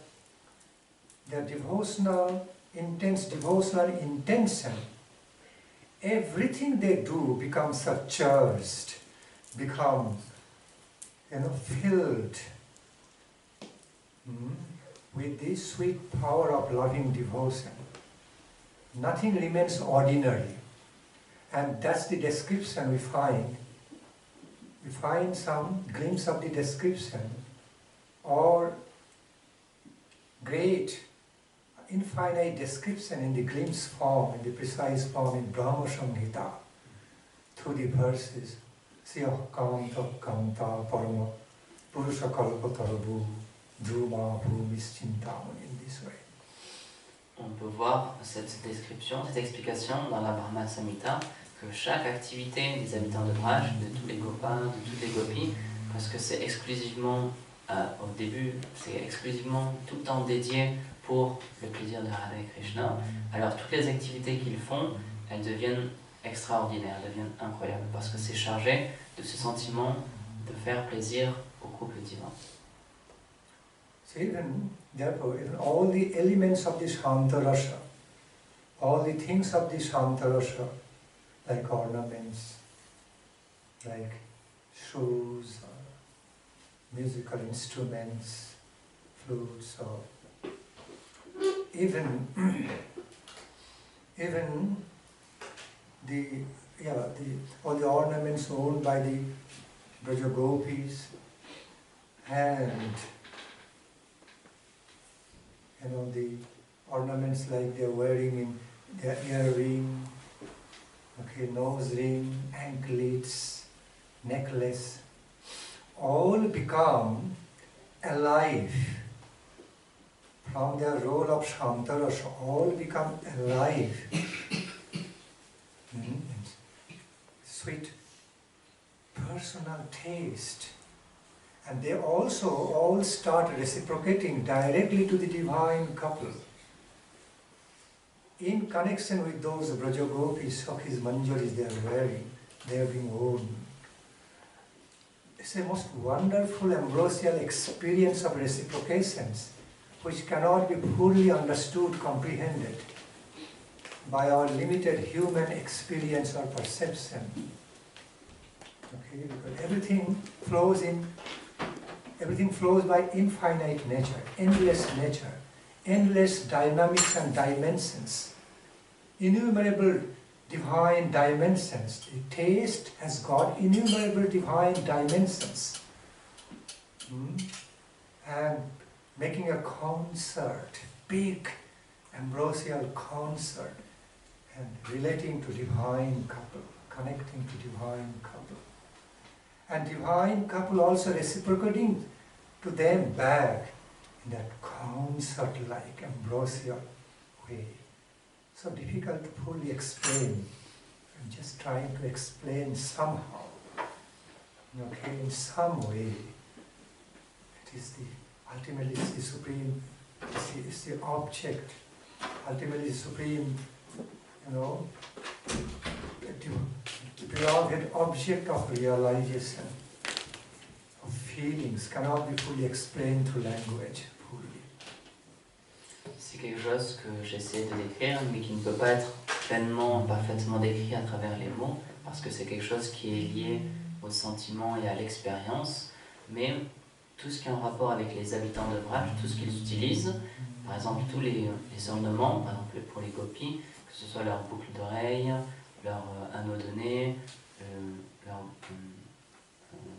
devotional, intense devotional intention, everything they do becomes surcharged, becomes, filled with the sweet power of loving devotion. Nothing remains ordinary. And that's the description we find. We find some glimpse of the description or great, infinite description in the glimpse form, in the precise form in Brahma Samhita, through the verses. Siyah kanta kanta parma purusha kalpatarabu druma bhumischintamani, in this way. On peut voir cette description, cette explication dans la Brahma Samhita, que chaque activité des habitants de Braj, de tous les Gopas, de toutes les Gopis, parce que c'est exclusivement, au début, c'est exclusivement tout le temps dédié pour le plaisir de Radha et Krishna, alors toutes les activités qu'ils font, elles deviennent extraordinaires, elles deviennent incroyables, parce que c'est chargé de ce sentiment de faire plaisir au couple divin. So therefore, even all the elements of the Shanta Rasa, all the things of the Shanta Rasa, like ornaments, like shoes, musical instruments, flutes, or even all the ornaments owned by the Brajagopis, and the ornaments like they're wearing in their earring, nose ring, anklets, necklace, all become alive. From their role of Shantarasa, all become alive. Sweet personal taste. And they also all start reciprocating directly to the divine couple. In connection with those Brajagopis, Sakhis, Manjaris they are wearing, they are being worn. It's a most wonderful ambrosial experience of reciprocations, which cannot be fully understood, comprehended by our limited human experience or perception. Okay, because everything flows by infinite nature, endless dynamics and dimensions, innumerable divine dimensions. The taste has got innumerable divine dimensions. And making a concert, big ambrosial concert, and relating to divine couple, connecting to divine couple. And divine couple also reciprocating to them back in that concert-like ambrosial way. So difficult to fully explain. I'm just trying to explain somehow. Okay, in some way. It is ultimately it's the supreme, it's the object, ultimately the supreme, the beloved object of realization, of feelings, cannot be fully explained through language. C'est quelque chose que j'essaie de décrire, mais qui ne peut pas être pleinement, parfaitement décrit à travers les mots, parce que c'est quelque chose qui est lié au sentiment et à l'expérience, mais tout ce qui est en rapport avec les habitants de Vraj, tout ce qu'ils utilisent, par exemple tous les ornements, par exemple pour les gopis, que ce soit leur boucle d'oreille, leur anneau de nez,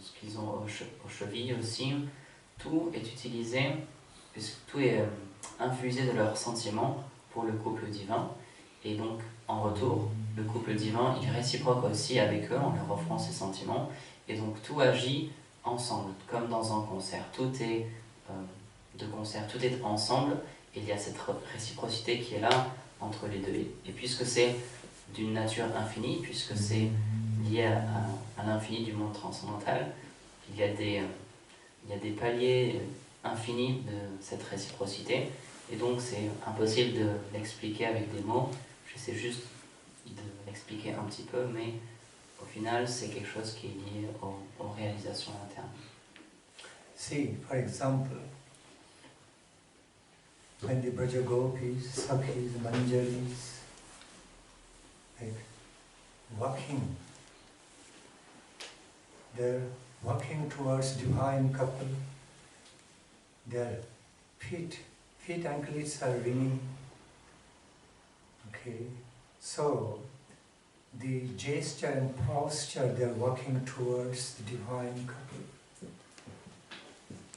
ce qu'ils ont aux chevilles aussi, tout est utilisé, puisque tout est infusé de leurs sentiments pour le couple divin, et donc en retour, le couple divin, il réciproque aussi avec eux en leur offrant ses sentiments, et donc tout agit ensemble, comme dans un concert. Tout est de concert, tout est ensemble, et il y a cette réciprocité qui est là entre les deux. Et puisque c'est d'une nature infinie, puisque c'est lié à l'infini du monde transcendantal, il y a des paliers infinis de cette réciprocité, et donc c'est impossible de l'expliquer avec des mots. J'essaie juste de l'expliquer un petit peu, mais au final, c'est quelque chose qui est lié aux réalisations internes. See, for example, when the Brajagopis, Sakhis, Manjaris, like walking, they're walking towards divine couple, their feet anklets are ringing. Okay, so the gesture and posture they're walking towards the divine couple,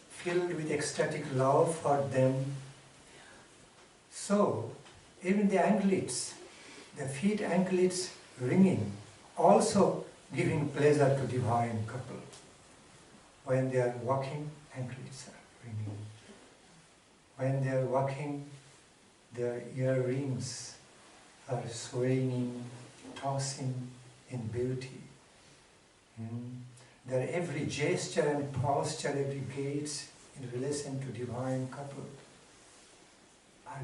filled with ecstatic love for them. So even the anklets, the feet anklets ringing, also giving pleasure to divine couple. When they are walking, anklets are ringing. When they are walking, their earrings are swaying, tossing in beauty. Their every gesture and posture, every gaze in relation to divine couple are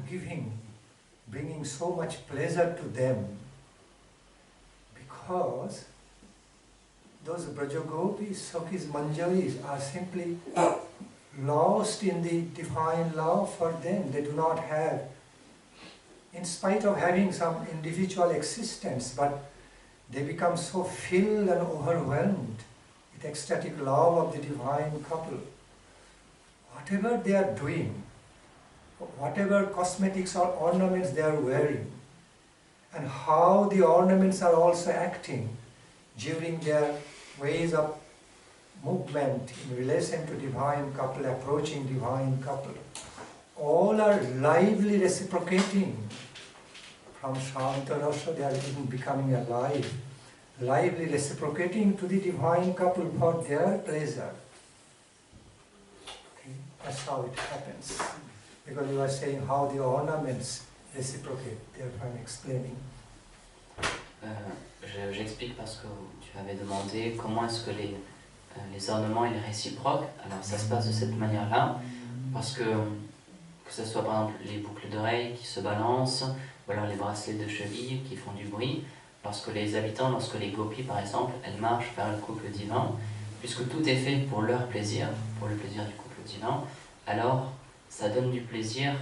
bringing so much pleasure to them, because those Brajagopis, Sakhis, Manjaris are simply lost in the divine love for them. They do not have, in spite of having some individual existence, but they become so filled and overwhelmed with ecstatic love of the divine couple. Whatever they are doing, whatever cosmetics or ornaments they are wearing, and how the ornaments are also acting during their ways of movement in relation to divine couple, approaching divine couple, all are lively reciprocating. From Shantarasa they are even becoming alive, lively reciprocating to the divine couple for their pleasure. Okay? That's how it happens. Because you are saying how the ornaments reciprocate, therefore I'm explaining. J'explique parce que tu avais demandé comment est-ce que les ornements ils réciproquent. Alors ça se passe de cette manière-là, parce que ce soit par exemple les boucles d'oreilles qui se balancent, ou alors les bracelets de cheville qui font du bruit, lorsque les habitants, lorsque les gopis par exemple, elles marchent vers le couple divin, puisque tout est fait pour leur plaisir, pour le plaisir du couple divin, alors ça donne du plaisir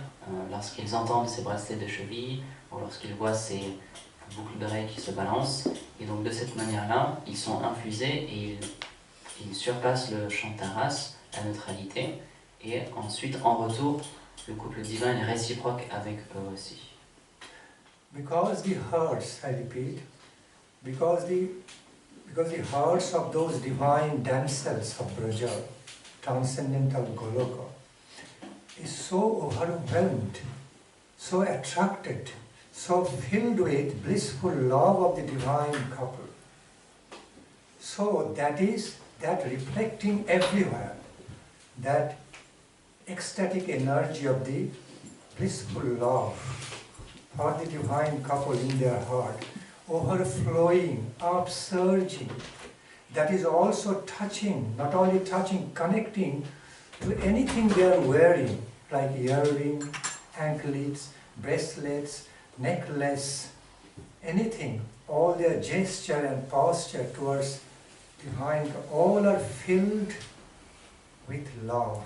lorsqu'ils entendent ces bracelets de cheville ou lorsqu'ils voient ces boucles d'oreilles qui se balancent. Et donc de cette manière-là, ils sont infusés et ils surpassent le Shantaras, la neutralité, et ensuite en retour, le couple divin est réciproque avec eux aussi. Because the hearts, I repeat, because the hearts of those divine damsels of Braja, transcendental Goloka, is so overwhelmed, so attracted, so filled with blissful love of the divine couple. So that reflecting everywhere, that ecstatic energy of the blissful love for the divine couple in their heart, overflowing, upsurging, that is also touching, not only touching, connecting to anything they are wearing, like earrings, anklets, bracelets, necklace, anything, all their gesture and posture towards divine, all are filled with love,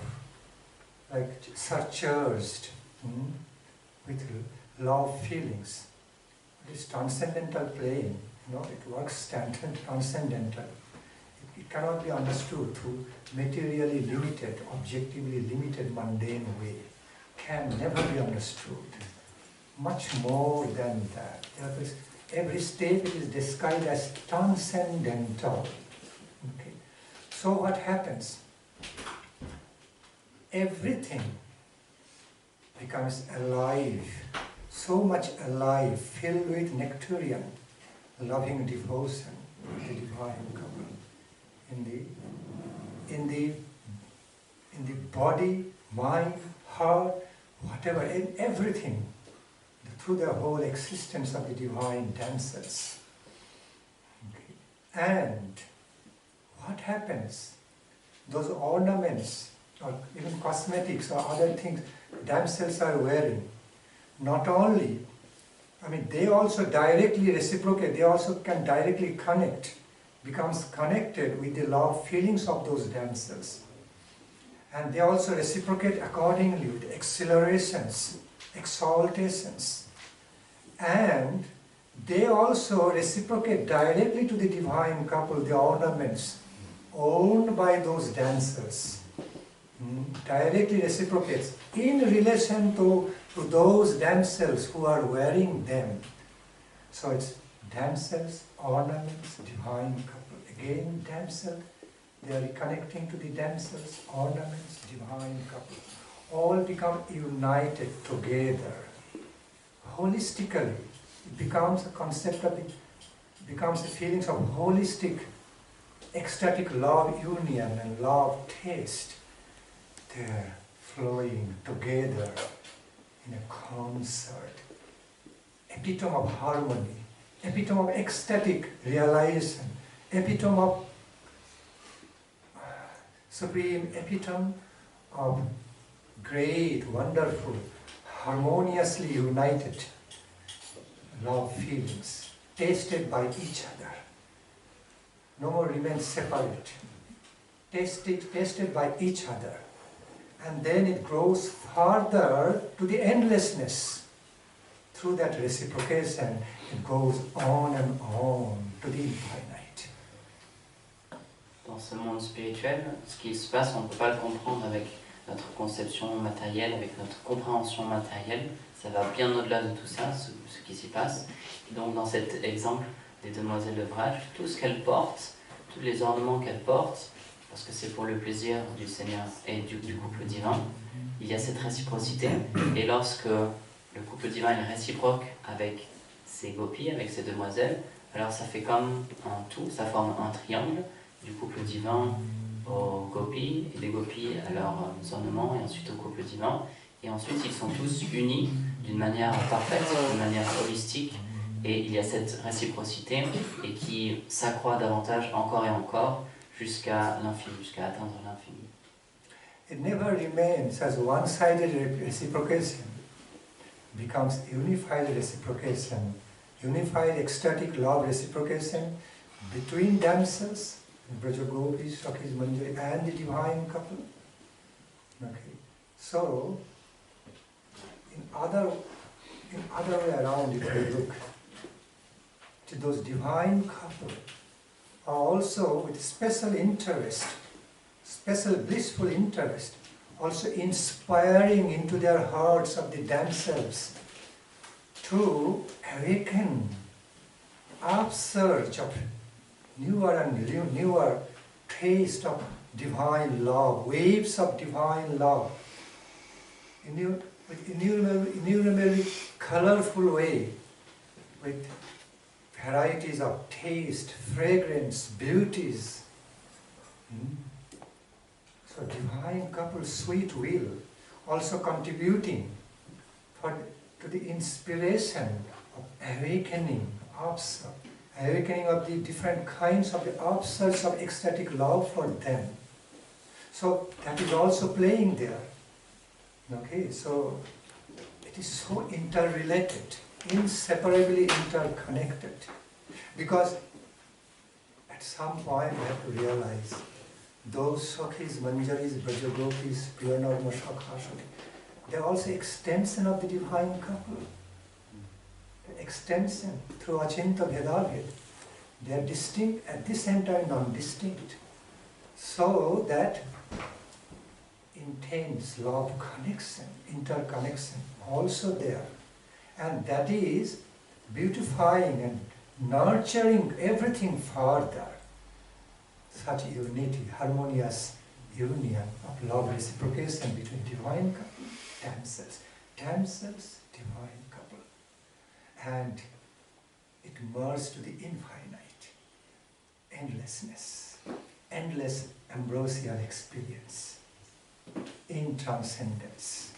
like surcharged with love feelings. This transcendental plane, it works transcendental. It cannot be understood through materially limited, objectively limited, mundane way. Can never be understood. Much more than that. Every state is described as transcendental. Okay. So what happens? Everything becomes alive, so much alive, filled with nectarian, loving devotion to the divine couple. In the body, mind, heart, whatever, in everything, through the whole existence of the divine damsels. Okay. And what happens? Those ornaments, or even cosmetics or other things damsels are wearing, not only, they also directly reciprocate, they also can directly connect, becomes connected with the love feelings of those damsels. And they also reciprocate accordingly with accelerations, exaltations. And they also reciprocate directly to the divine couple, the ornaments owned by those damsels. Directly reciprocates in relation to those damsels who are wearing them. So it's damsels, ornaments, divine couple. Again, damsel, they are reconnecting to the damsels, ornaments, divine couple. All become united together. Holistically, it becomes a concept of becomes a feelings of holistic, ecstatic love union and love taste. They're flowing together in a concert. Epitome of harmony, epitome of ecstatic realization, epitome of supreme epitome of great, wonderful, harmoniously united love feelings, tasted by each other. No more remain separate. Tasted by each other. And then it grows further to the endlessness. Through that reciprocation, it goes on and on to the infinite. Dans ce monde spirituel, ce qui se passe, on ne peut pas le comprendre avec notre conception matérielle, avec notre compréhension matérielle. Ça va bien au-delà de tout ça, ce qui s'y passe. Et donc dans cet exemple des demoiselles de Vraj, tout ce qu'elles portent, tous les ornements qu'elles portent, parce que c'est pour le plaisir du Seigneur et du couple divin, il y a cette réciprocité. Et lorsque le couple divin est réciproque avec ses gopis, avec ses demoiselles, alors ça fait comme un tout, ça forme un triangle du couple divin aux gopis, et des gopis à leurs ornements, et ensuite au couple divin. Et ensuite, ils sont tous unis d'une manière parfaite, d'une manière holistique, et il y a cette réciprocité, et qui s'accroît davantage encore et encore, jusqu'à l'infini, jusqu'à atteindre l'infini. It never remains as one-sided reciprocation. It becomes unified reciprocation, unified ecstatic love reciprocation between damsels, Braja Gopis, Sakhis, Manjari, and the divine couple. Okay. So, in other way around, if you look, to those divine couple are also with special interest, special blissful interest, also inspiring into their hearts of the damsels to awaken upsurge of newer and newer taste of divine love, waves of divine love, with innumerable colorful way, with varieties of taste, fragrance, beauties. So divine couple, sweet will, also contributing to the inspiration of awakening of the different kinds of the upsurge of ecstatic love for them. So that is also playing there. Okay, so it is so interrelated, inseparably interconnected. Because at some point we have to realize those Sakhis, Manjaris, Brajagopis, Priyanarma, Shakhashani, they are also extension of the divine couple. Extension through Achinta Bhedabhed. They are distinct, at the same time non-distinct. So that intense love connection, interconnection also there. And that is beautifying and nurturing everything further. Such unity, harmonious union of love reciprocation between divine couple, damsels, divine couple. And it merged to the infinite, endlessness, endless ambrosial experience in transcendence.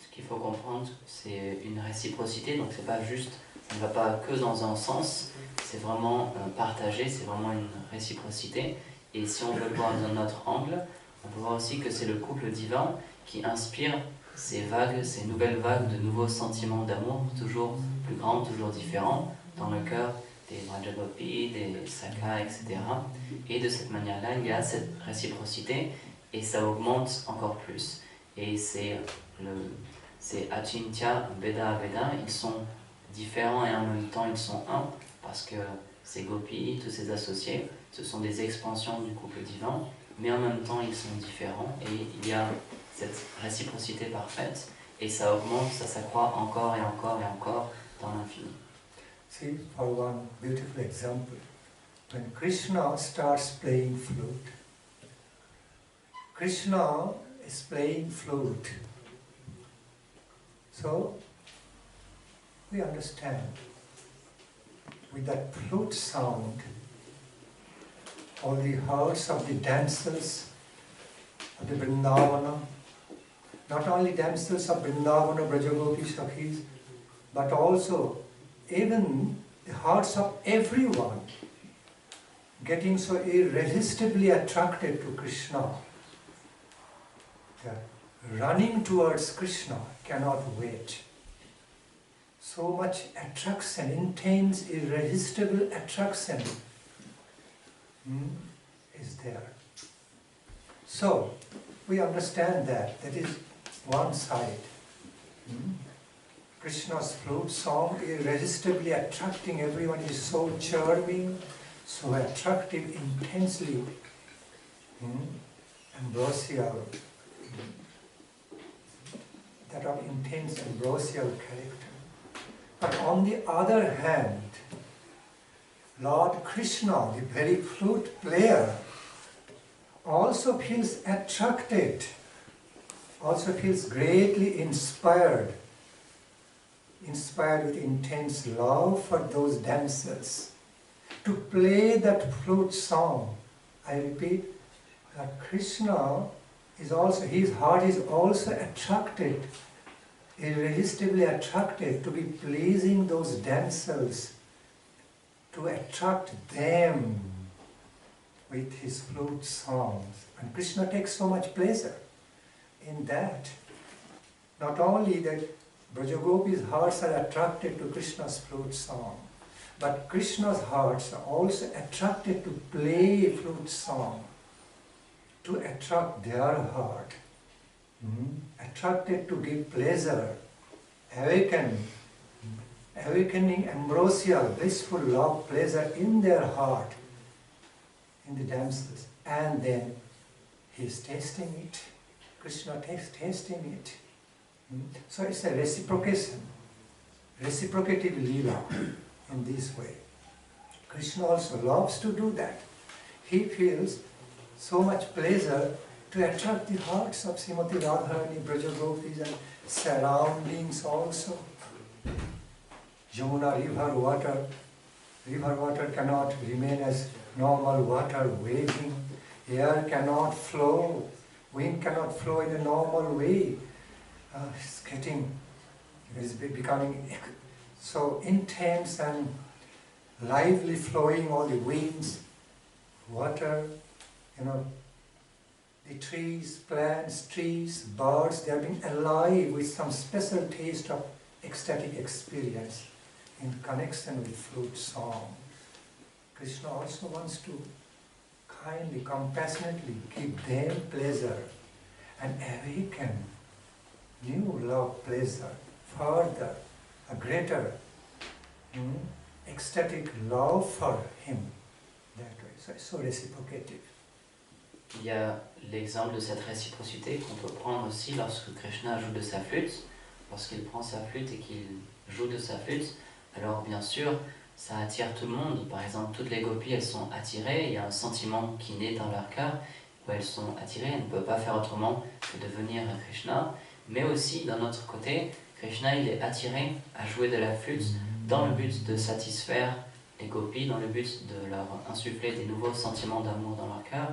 Ce qu'il faut comprendre, c'est une réciprocité, donc c'est pas juste, on ne va pas que dans un sens, c'est vraiment partagé, c'est vraiment une réciprocité. Et si on veut le voir d'un autre angle, on peut voir aussi que c'est le couple divin qui inspire ces vagues, ces nouvelles vagues de nouveaux sentiments d'amour, toujours plus grands, toujours différents, dans le cœur des Vrajagopis, des Sakhas, etc. Et de cette manière-là, il y a cette réciprocité et ça augmente encore plus. Et c'est Achintya, Veda, ils sont différents et en même temps ils sont un, parce que ces gopis, tous ces associés, ce sont des expansions du couple divin, mais en même temps ils sont différents et il y a cette réciprocité parfaite et ça augmente, ça s'accroît encore et encore et encore dans l'infini. See, for one beautiful example, when Krishna starts playing flute, Krishna is playing flute. So, we understand, with that flute sound, all the hearts of the dancers of the Vrindavana, not only damsels of Vrindavana, Brajagopi, Sakhis, but also even the hearts of everyone getting so irresistibly attracted to Krishna. They're running towards Krishna, cannot wait. So much attraction, intense, irresistible attraction is there. So, we understand that is one side. Krishna's flute song irresistibly attracting everyone, is so charming, so attractive, intensely ambrosial, that of intense ambrosial character. But on the other hand, Lord Krishna, the very flute player, also feels attracted, also feels greatly inspired with intense love for those dancers, to play that flute song. I repeat, that Krishna is also, his heart is also attracted, irresistibly attracted to be pleasing those dancers, to attract them with his flute songs. And Krishna takes so much pleasure in that. Not only that Brajagopis' hearts are attracted to Krishna's flute song, But Krishna's hearts are also attracted to play flute song, to attract their heart, attracted to give pleasure, awakening ambrosial, blissful love, pleasure in their heart, in the damsels. And then he is tasting it. Krishna tasting it. So it's a reciprocation, reciprocative lila in this way. Krishna also loves to do that. He feels so much pleasure to attract the hearts of Srimati Radharani, Brajagopis and surroundings also. Yamuna river water cannot remain as normal water waving. Air cannot flow, wind cannot flow in a normal way. It's becoming so intense and lively flowing, all the winds, water, the trees, plants, trees, birds, they are being alive with some special taste of ecstatic experience in connection with flute song. Krishna also wants to kindly, compassionately give them pleasure and awaken new love, pleasure, further, a greater ecstatic love for him. That way, so it's so reciprocative. Il y a l'exemple de cette réciprocité qu'on peut prendre aussi lorsque Krishna joue de sa flûte. Lorsqu'il prend sa flûte et qu'il joue de sa flûte, alors bien sûr, ça attire tout le monde. Par exemple, toutes les gopis, elles sont attirées, il y a un sentiment qui naît dans leur cœur, où elles sont attirées, elles ne peuvent pas faire autrement que de venir à Krishna. Mais aussi, d'un autre côté, Krishna, il est attiré à jouer de la flûte dans le but de satisfaire les gopis, dans le but de leur insuffler des nouveaux sentiments d'amour dans leur cœur.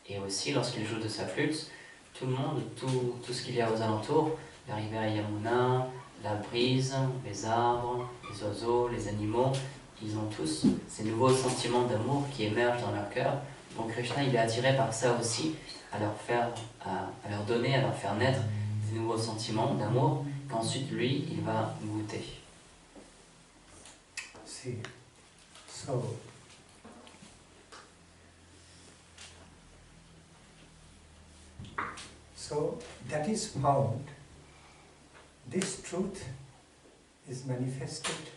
Et aussi, lorsqu'il joue de sa flûte, tout le monde, tout ce qu'il y a aux alentours, la rivière Yamuna, la brise, les arbres, les oiseaux, les animaux, ils ont tous ces nouveaux sentiments d'amour qui émergent dans leur cœur. Donc Krishna, il est attiré par ça aussi, à leur donner, à leur faire naître des nouveaux sentiments d'amour qu'ensuite lui, il va goûter. See, so that is found. This truth is manifested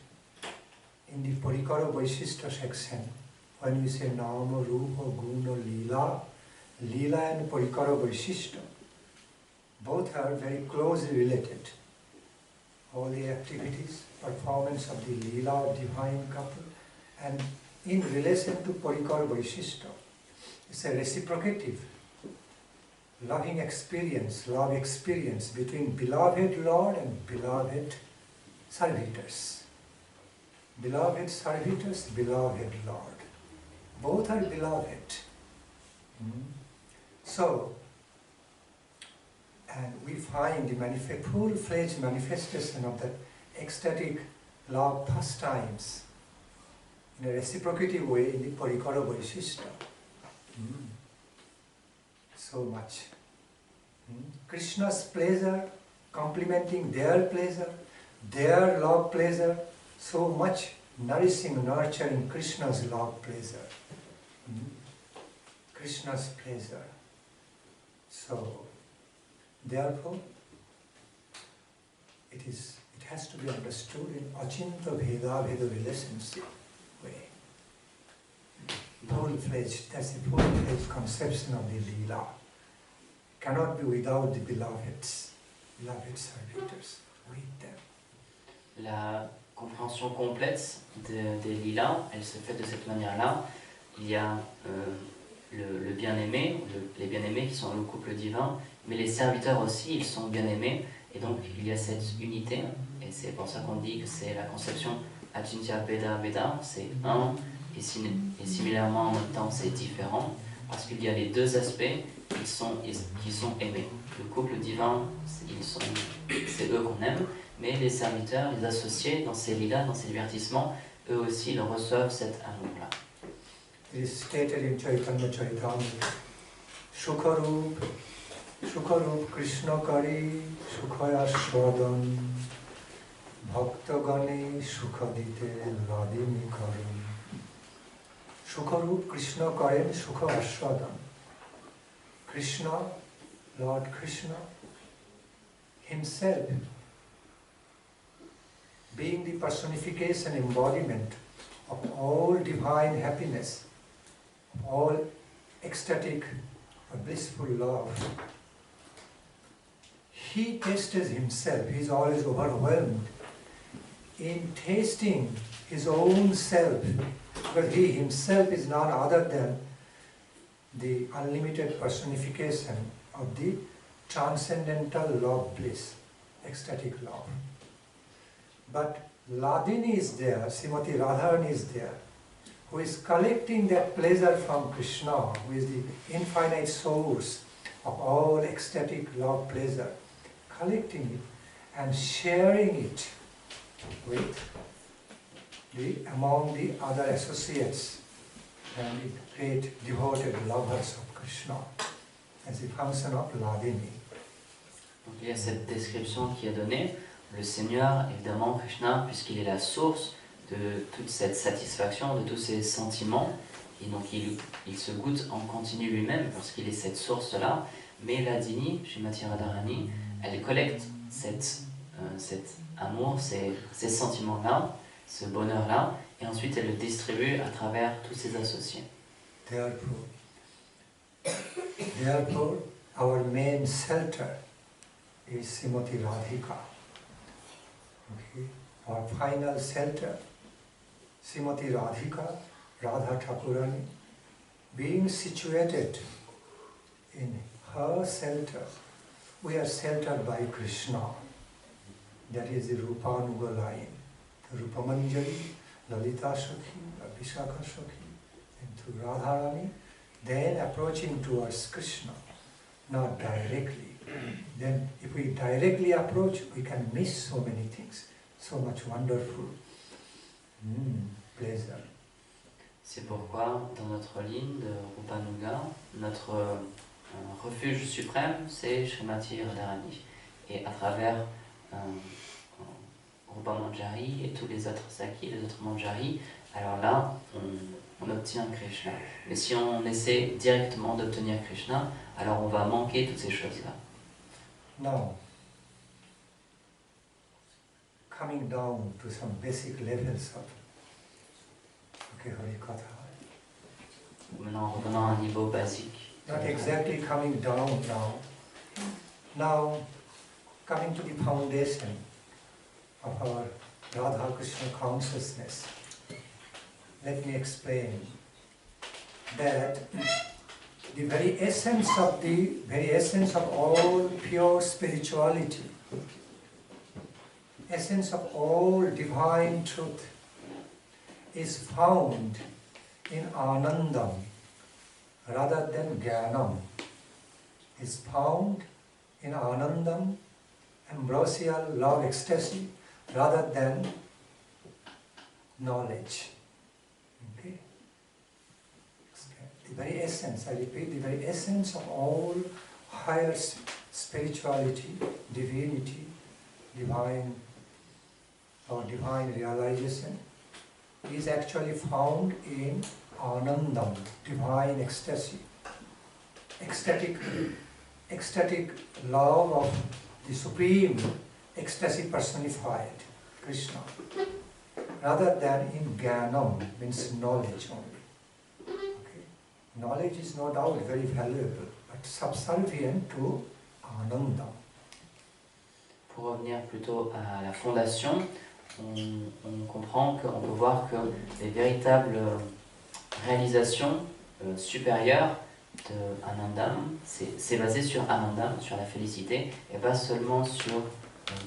in the Parikara Vaishishta section. When you say Nama, Rupa, Guna, Leela, Leela and Parikara Vaishishta, both are very closely related. All the activities, performance of the Leela of divine couple, and in relation to Parikara Vaishishta, it's a reciprocative loving experience, love experience between beloved Lord and beloved servitors. Beloved servitors, beloved Lord. Both are beloved. So, and we find the full-fledged manifestation of that ecstatic love pastimes in a reciprocative way in the Parikara Vaishishta. So much. Krishna's pleasure complementing their pleasure, their love pleasure, so much nourishing, nurturing Krishna's love pleasure. Krishna's pleasure. So, therefore, it has to be understood in Achinta Bheda relationship way. Full-fledged, that's the full-fledged conception of the Leela. Cannot be without the beloved servitors, with them. La compréhension complète des lilas, elle se fait de cette manière-là. Il y a le bien-aimé, les bien-aimés qui sont le couple divin, mais les serviteurs aussi, ils sont bien-aimés. Et donc, il y a cette unité, et c'est pour ça qu'on dit que c'est la conception Achintya Bheda Bheda, c'est un, et similairement en même temps c'est différent, parce qu'il y a les deux aspects qui sont aimés. Le couple divin, c'est eux qu'on aime, mais les serviteurs, les associés dans ces lilas, dans ces divertissements, eux aussi ils reçoivent cet amour-là. It is stated in Chaitanya Charitamrita, Shukarup Krishna Kari Shukhaya Swadan Bhaktagane Shukhadite Ladini Karan. Shukharup Krishna Karen Shukha Ashwadam. Krishna, Lord Krishna, himself, being the personification, embodiment of all divine happiness, all ecstatic, blissful love, he tastes himself. He is always overwhelmed in tasting his own self, because he himself is none other than the unlimited personification of the transcendental love bliss, ecstatic love. But Ladini is there, Srimati Radharani is there, who is collecting that pleasure from Krishna, who is the infinite source of all ecstatic love pleasure, collecting it and sharing it with among the other associates and the great devoted lovers of Krishna as a function of Ladini. Donc il y a cette description qui est donnée. Le Seigneur, évidemment, Krishna, puisqu'il est la source de toute cette satisfaction, de tous ces sentiments, et donc il se goûte en continu lui-même parce qu'il est cette source-là. Mais Ladini, Srimati Radharani, elle collecte cet amour, ces sentiments-là, ce bonheur-là, et ensuite elle le distribue à travers tous ses associés. Therefore, our main shelter is Srimati Radhika. Okay. Our final shelter, Srimati Radhika, Radha Thakurani, being situated in her shelter, we are sheltered by Krishna. That is the Rupanuga line. Rupa Manjari, Lalita Shakhi, Abhishaka Shakhi, and through Radharani, then approaching towards Krishna, not directly. Then if we directly approach, we can miss so many things, so much wonderful pleasure. C'est pourquoi, dans notre ligne de Rupanuga, notre refuge suprême, c'est Srimati Radharani. Et à travers Rupa Manjari et tous les autres Sakhi, les autres Manjari, alors là, on obtient Krishna. Mais si on essaie directement d'obtenir Krishna, alors on va manquer toutes ces choses-là. Now, coming down to some basic levels of Harikatha. Maintenant, revenons à un niveau basique. Not exactly coming down now. Now, coming to the foundation of our Radha Krishna consciousness. Let me explain that the very essence of all pure spirituality, essence of all divine truth, is found in Anandam rather than Jnanam. Is found in Anandam, ambrosial love ecstasy, rather than knowledge. Okay? The very essence, I repeat, the very essence of all higher spirituality, divinity, divine realization is actually found in Anandam, divine ecstasy, ecstatic love of the supreme ecstasy personified, Krishna, rather than in Jnanam, means knowledge only. Okay? Knowledge is no doubt very valuable, but subservient to Anandam. Pour revenir plutôt à la fondation, on comprend qu'on peut voir que les véritables réalisations supérieures de Anandam, c'est basé sur Anandam, sur la félicité, et pas seulement sur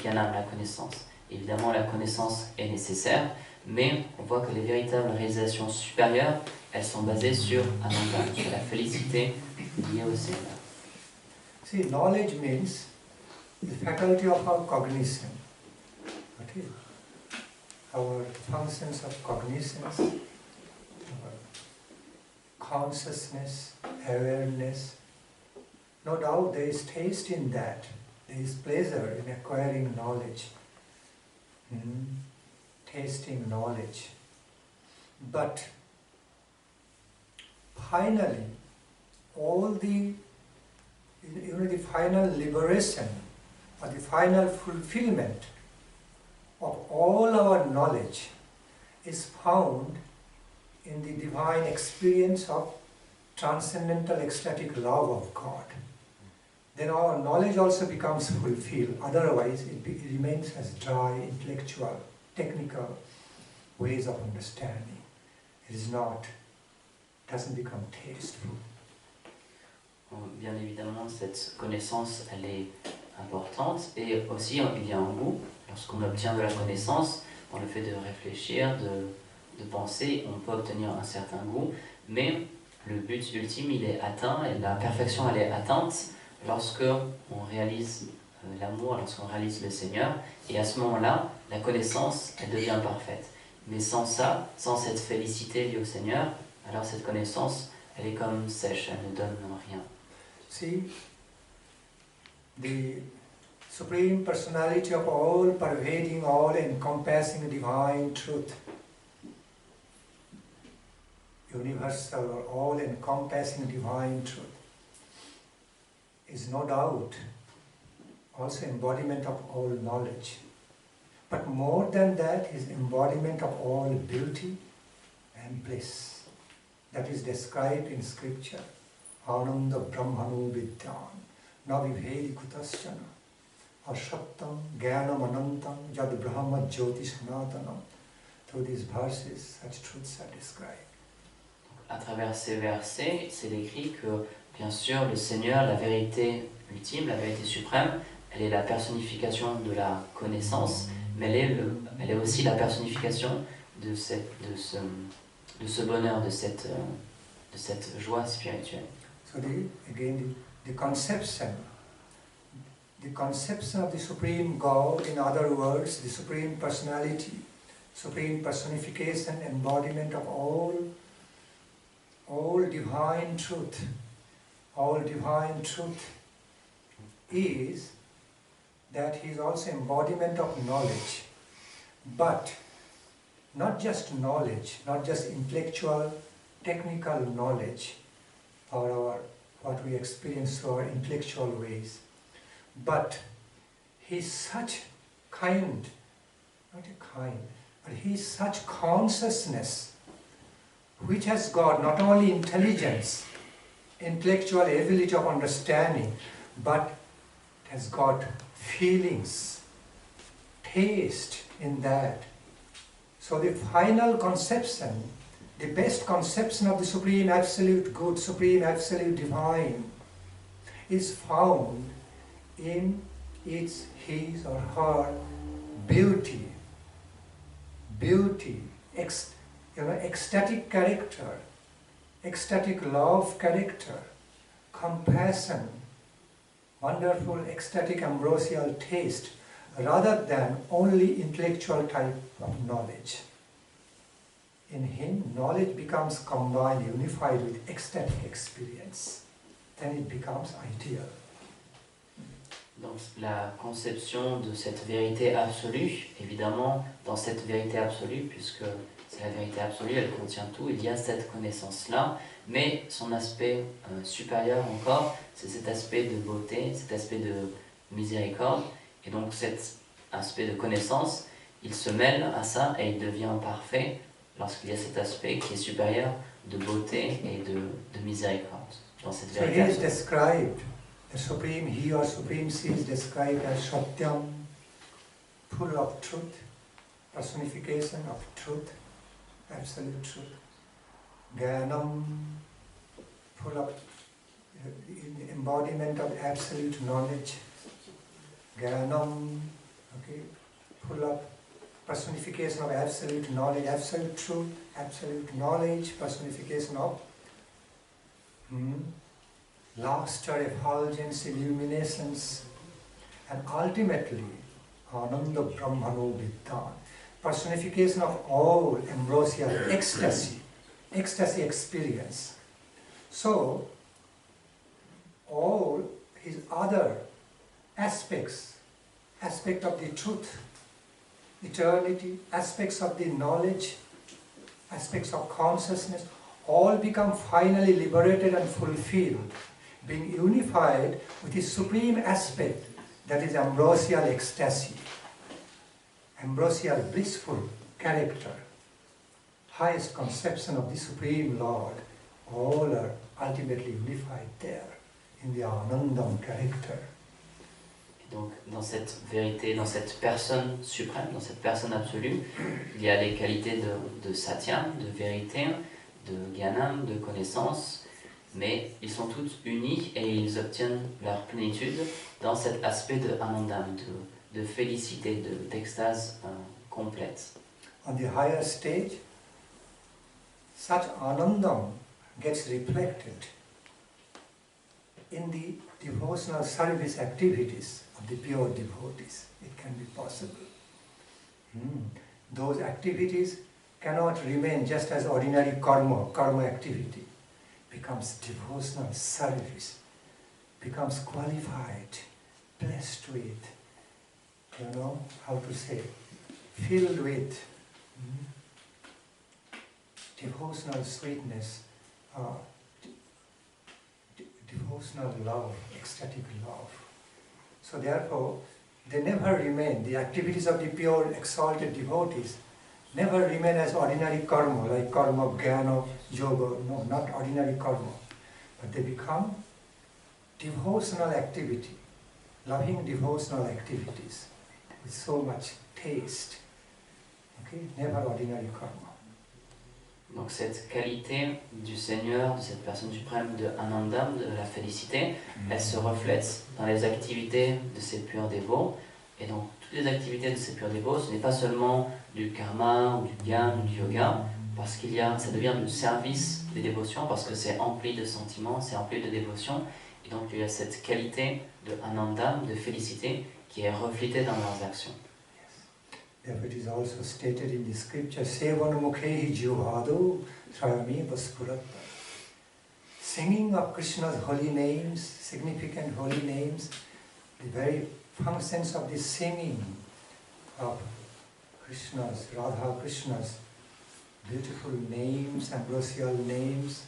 Jnanam, la connaissance. Évidemment, la connaissance est nécessaire, mais on voit que les véritables réalisations supérieures, elles sont basées sur Anandam, sur la félicité liée au Seigneur. See, knowledge means the faculty of our cognition. Okay? Our functions of cognitions, our consciousness, awareness. No doubt there is taste in that. There is pleasure in acquiring knowledge. tasting knowledge. But finally, all the final liberation or the final fulfillment of all our knowledge is found in the divine experience of transcendental ecstatic love of God. Then our knowledge also becomes fulfilled. Otherwise, it remains as dry, intellectual, technical ways of understanding. It is not, doesn't become tasteful. Bien évidemment, cette connaissance, elle est importante et aussi il y a un goût. Lorsqu'on obtient de la connaissance, dans le fait de réfléchir, de penser, on peut obtenir un certain goût, mais le but ultime, il est atteint et la perfection, elle est atteinte lorsque on réalise l'amour, lorsqu'on réalise le Seigneur, et à ce moment-là, la connaissance, elle devient parfaite. Mais sans ça, sans cette félicité liée au Seigneur, alors cette connaissance, elle est comme sèche, elle ne donne rien. See, the Supreme Personality of all, pervading, all encompassing divine truth, universal or all encompassing divine truth, is no doubt also embodiment of all knowledge. But more than that is embodiment of all beauty and bliss. That is described in scripture. Ananda Brahmano Vidyan na vivhedi kutasyana ashattam jnanam anantam yad brahma jyoti sanatanam. Through these verses, such truths are described. À travers ces versets, c'est décrit que, bien sûr, le Seigneur, la vérité ultime, la vérité suprême, elle est la personnification de la connaissance, mais elle est aussi la personnification de ce bonheur, de cette joie spirituelle. So the conception of the Supreme God, in other words, the Supreme Personality, Supreme Personification, embodiment of all divine truth, is that he is also embodiment of knowledge, but not just knowledge, not just intellectual, technical knowledge, or what we experience through our intellectual ways, but he is such kind, but he is such consciousness, which has got not only intelligence, intellectual ability of understanding, but it has got feelings, taste in that. So the final conception, the best conception of the Supreme Absolute Good, Supreme Absolute Divine, is found in his or her beauty, ecstatic character, ecstatic love character, compassion, wonderful ecstatic ambrosial taste, rather than only intellectual type of knowledge. In him, knowledge becomes combined, unified with ecstatic experience. Then it becomes ideal. Donc la conception de cette vérité absolue, évidemment, dans cette vérité absolue, puisque c'est la vérité absolue, elle contient tout, il y a cette connaissance-là, mais son aspect supérieur encore, c'est cet aspect de beauté, cet aspect de miséricorde, et donc cet aspect de connaissance, il se mêle à ça et il devient parfait lorsqu'il y a cet aspect qui est supérieur de beauté et de miséricorde dans cette So he vérité is described, the Supreme He or Supreme She is described as Satyam, full of truth, personification of truth, absolute truth. Jnanam, full of embodiment of absolute knowledge. Jnanam, okay, full of personification of absolute knowledge, absolute truth, absolute knowledge, personification of laughter, effulgence, illuminations, and ultimately Ananda Brahmano Vidyan, personification of all ambrosial ecstasy experience. So, all his other aspect of the truth, eternity, aspects of the knowledge, aspects of consciousness, all become finally liberated and fulfilled, being unified with the supreme aspect, that is ambrosial ecstasy, ambrosial blissful character, highest conception of the Supreme Lord. All are ultimately unified there in the Anandam character. Donc, dans cette vérité, dans cette personne suprême, dans cette personne absolue, il y a les qualités de Satyam, de vérité, de Gyanam, de connaissance, mais ils sont tous unis et ils obtiennent leur plénitude dans cet aspect de Anandam, de félicité, d'extase complète. On the higher stage, such Anandam gets reflected in the devotional service activities of the pure devotees. It can be possible. Those activities cannot remain just as ordinary karma activity. Becomes devotional service, becomes qualified, blessed with, filled with devotional sweetness, devotional love, ecstatic love. So therefore, they never remain, the activities of the pure exalted devotees never remain as ordinary karma, like karma, jnana, yoga, no, not ordinary karma. But they become devotional activity, loving devotional activities with so much taste. Okay, never ordinary karma. Donc cette qualité du Seigneur, de cette personne suprême, de Anandam, de la félicité, elle se reflète dans les activités de ces purs dévots. Et donc toutes les activités de ces purs dévots, ce n'est pas seulement du karma, ou du gyan, ou du yoga, parce ça devient du service des dévotions, parce que c'est empli de sentiments, c'est empli de dévotion. Et donc il y a cette qualité de Anandam, de félicité, qui est reflétée dans leurs actions. Therefore it is also stated in the scripture, Sevanamukhehi jivhado Swami vaspuratta. Singing of Krishna's holy names, significant holy names, the very functions of the singing of Krishna's, Radha Krishna's beautiful names, ambrosial names,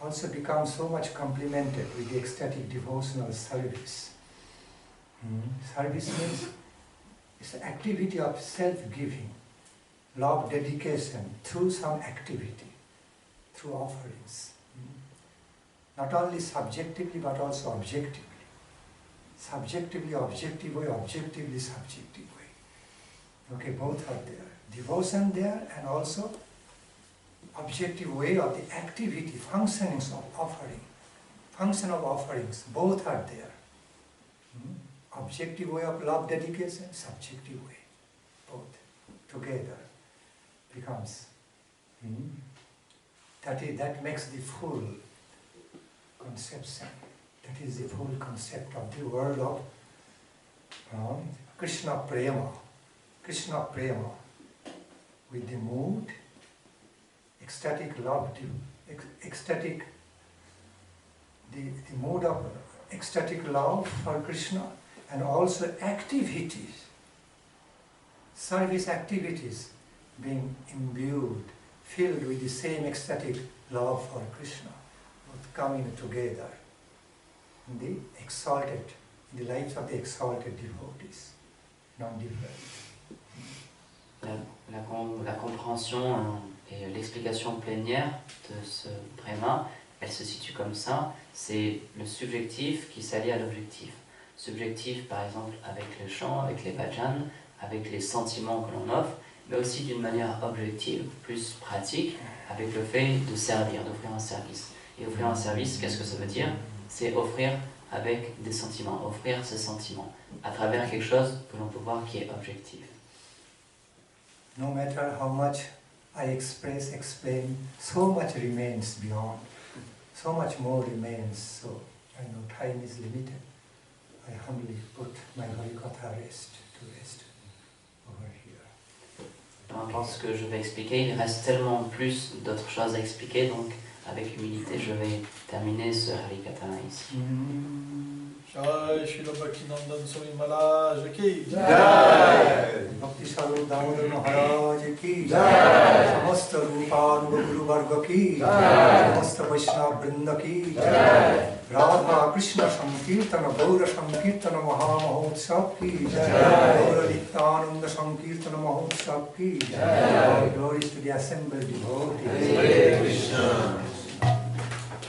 also become so much complemented with the ecstatic devotional service. Service means it's an activity of self-giving, love, dedication through some activity, through offerings. Not only subjectively but also objectively. Subjectively, objective way, objectively, subjective way. Okay, both are there. Devotion there and also objective way of the activity, functionings of offering. Function of offerings, both are there. Objective way of love, dedication, subjective way. Both together becomes. That makes the full conception. That is the full concept of the word of Krishna Prema. Krishna Prema. With the mood, ecstatic love, ecstatic, the mood of ecstatic love for Krishna, and also activities, service activities being imbued, filled with the same ecstatic love for Krishna, both coming together in the exalted, in the lives of the exalted devotees, non-different. La compréhension et l'explication plénière de ce préma, elle se situe comme ça, c'est le subjectif qui s'allie à l'objectif. Subjectif par exemple avec le chant, avec les bhajans, avec les sentiments que l'on offre, mais aussi d'une manière objective, plus pratique, avec le fait de servir, d'offrir un service. Et offrir un service, qu'est-ce que ça veut dire? C'est offrir avec des sentiments, offrir ses sentiments, à travers quelque chose que l'on peut voir qui est objectif. No matter how much I express, explain, so much remains beyond. So much more remains, so I know time is limited. I humbly put my Harikatha to rest over here. Peu importe ce que je vais expliquer, il reste tellement plus d'autres choses à expliquer, donc avec humilité je vais terminer ce Harikatha ici. Jai Shri Bhaktinandan Swami Maharaj ki Jai Bhakti Sarup Damodar Maharaj ki Jai Samasta Rupanuga Guru Varga ki Jai Samasta Vaishnava Vrinda ki Jai Radha Krishna Sankirtana Gaura Sankirtana Mahamahotsav ki Jai Gaura Nityananda Sankirtana Mahotsav ki Jai. Glories to the assembled devotees. Hare Krishna.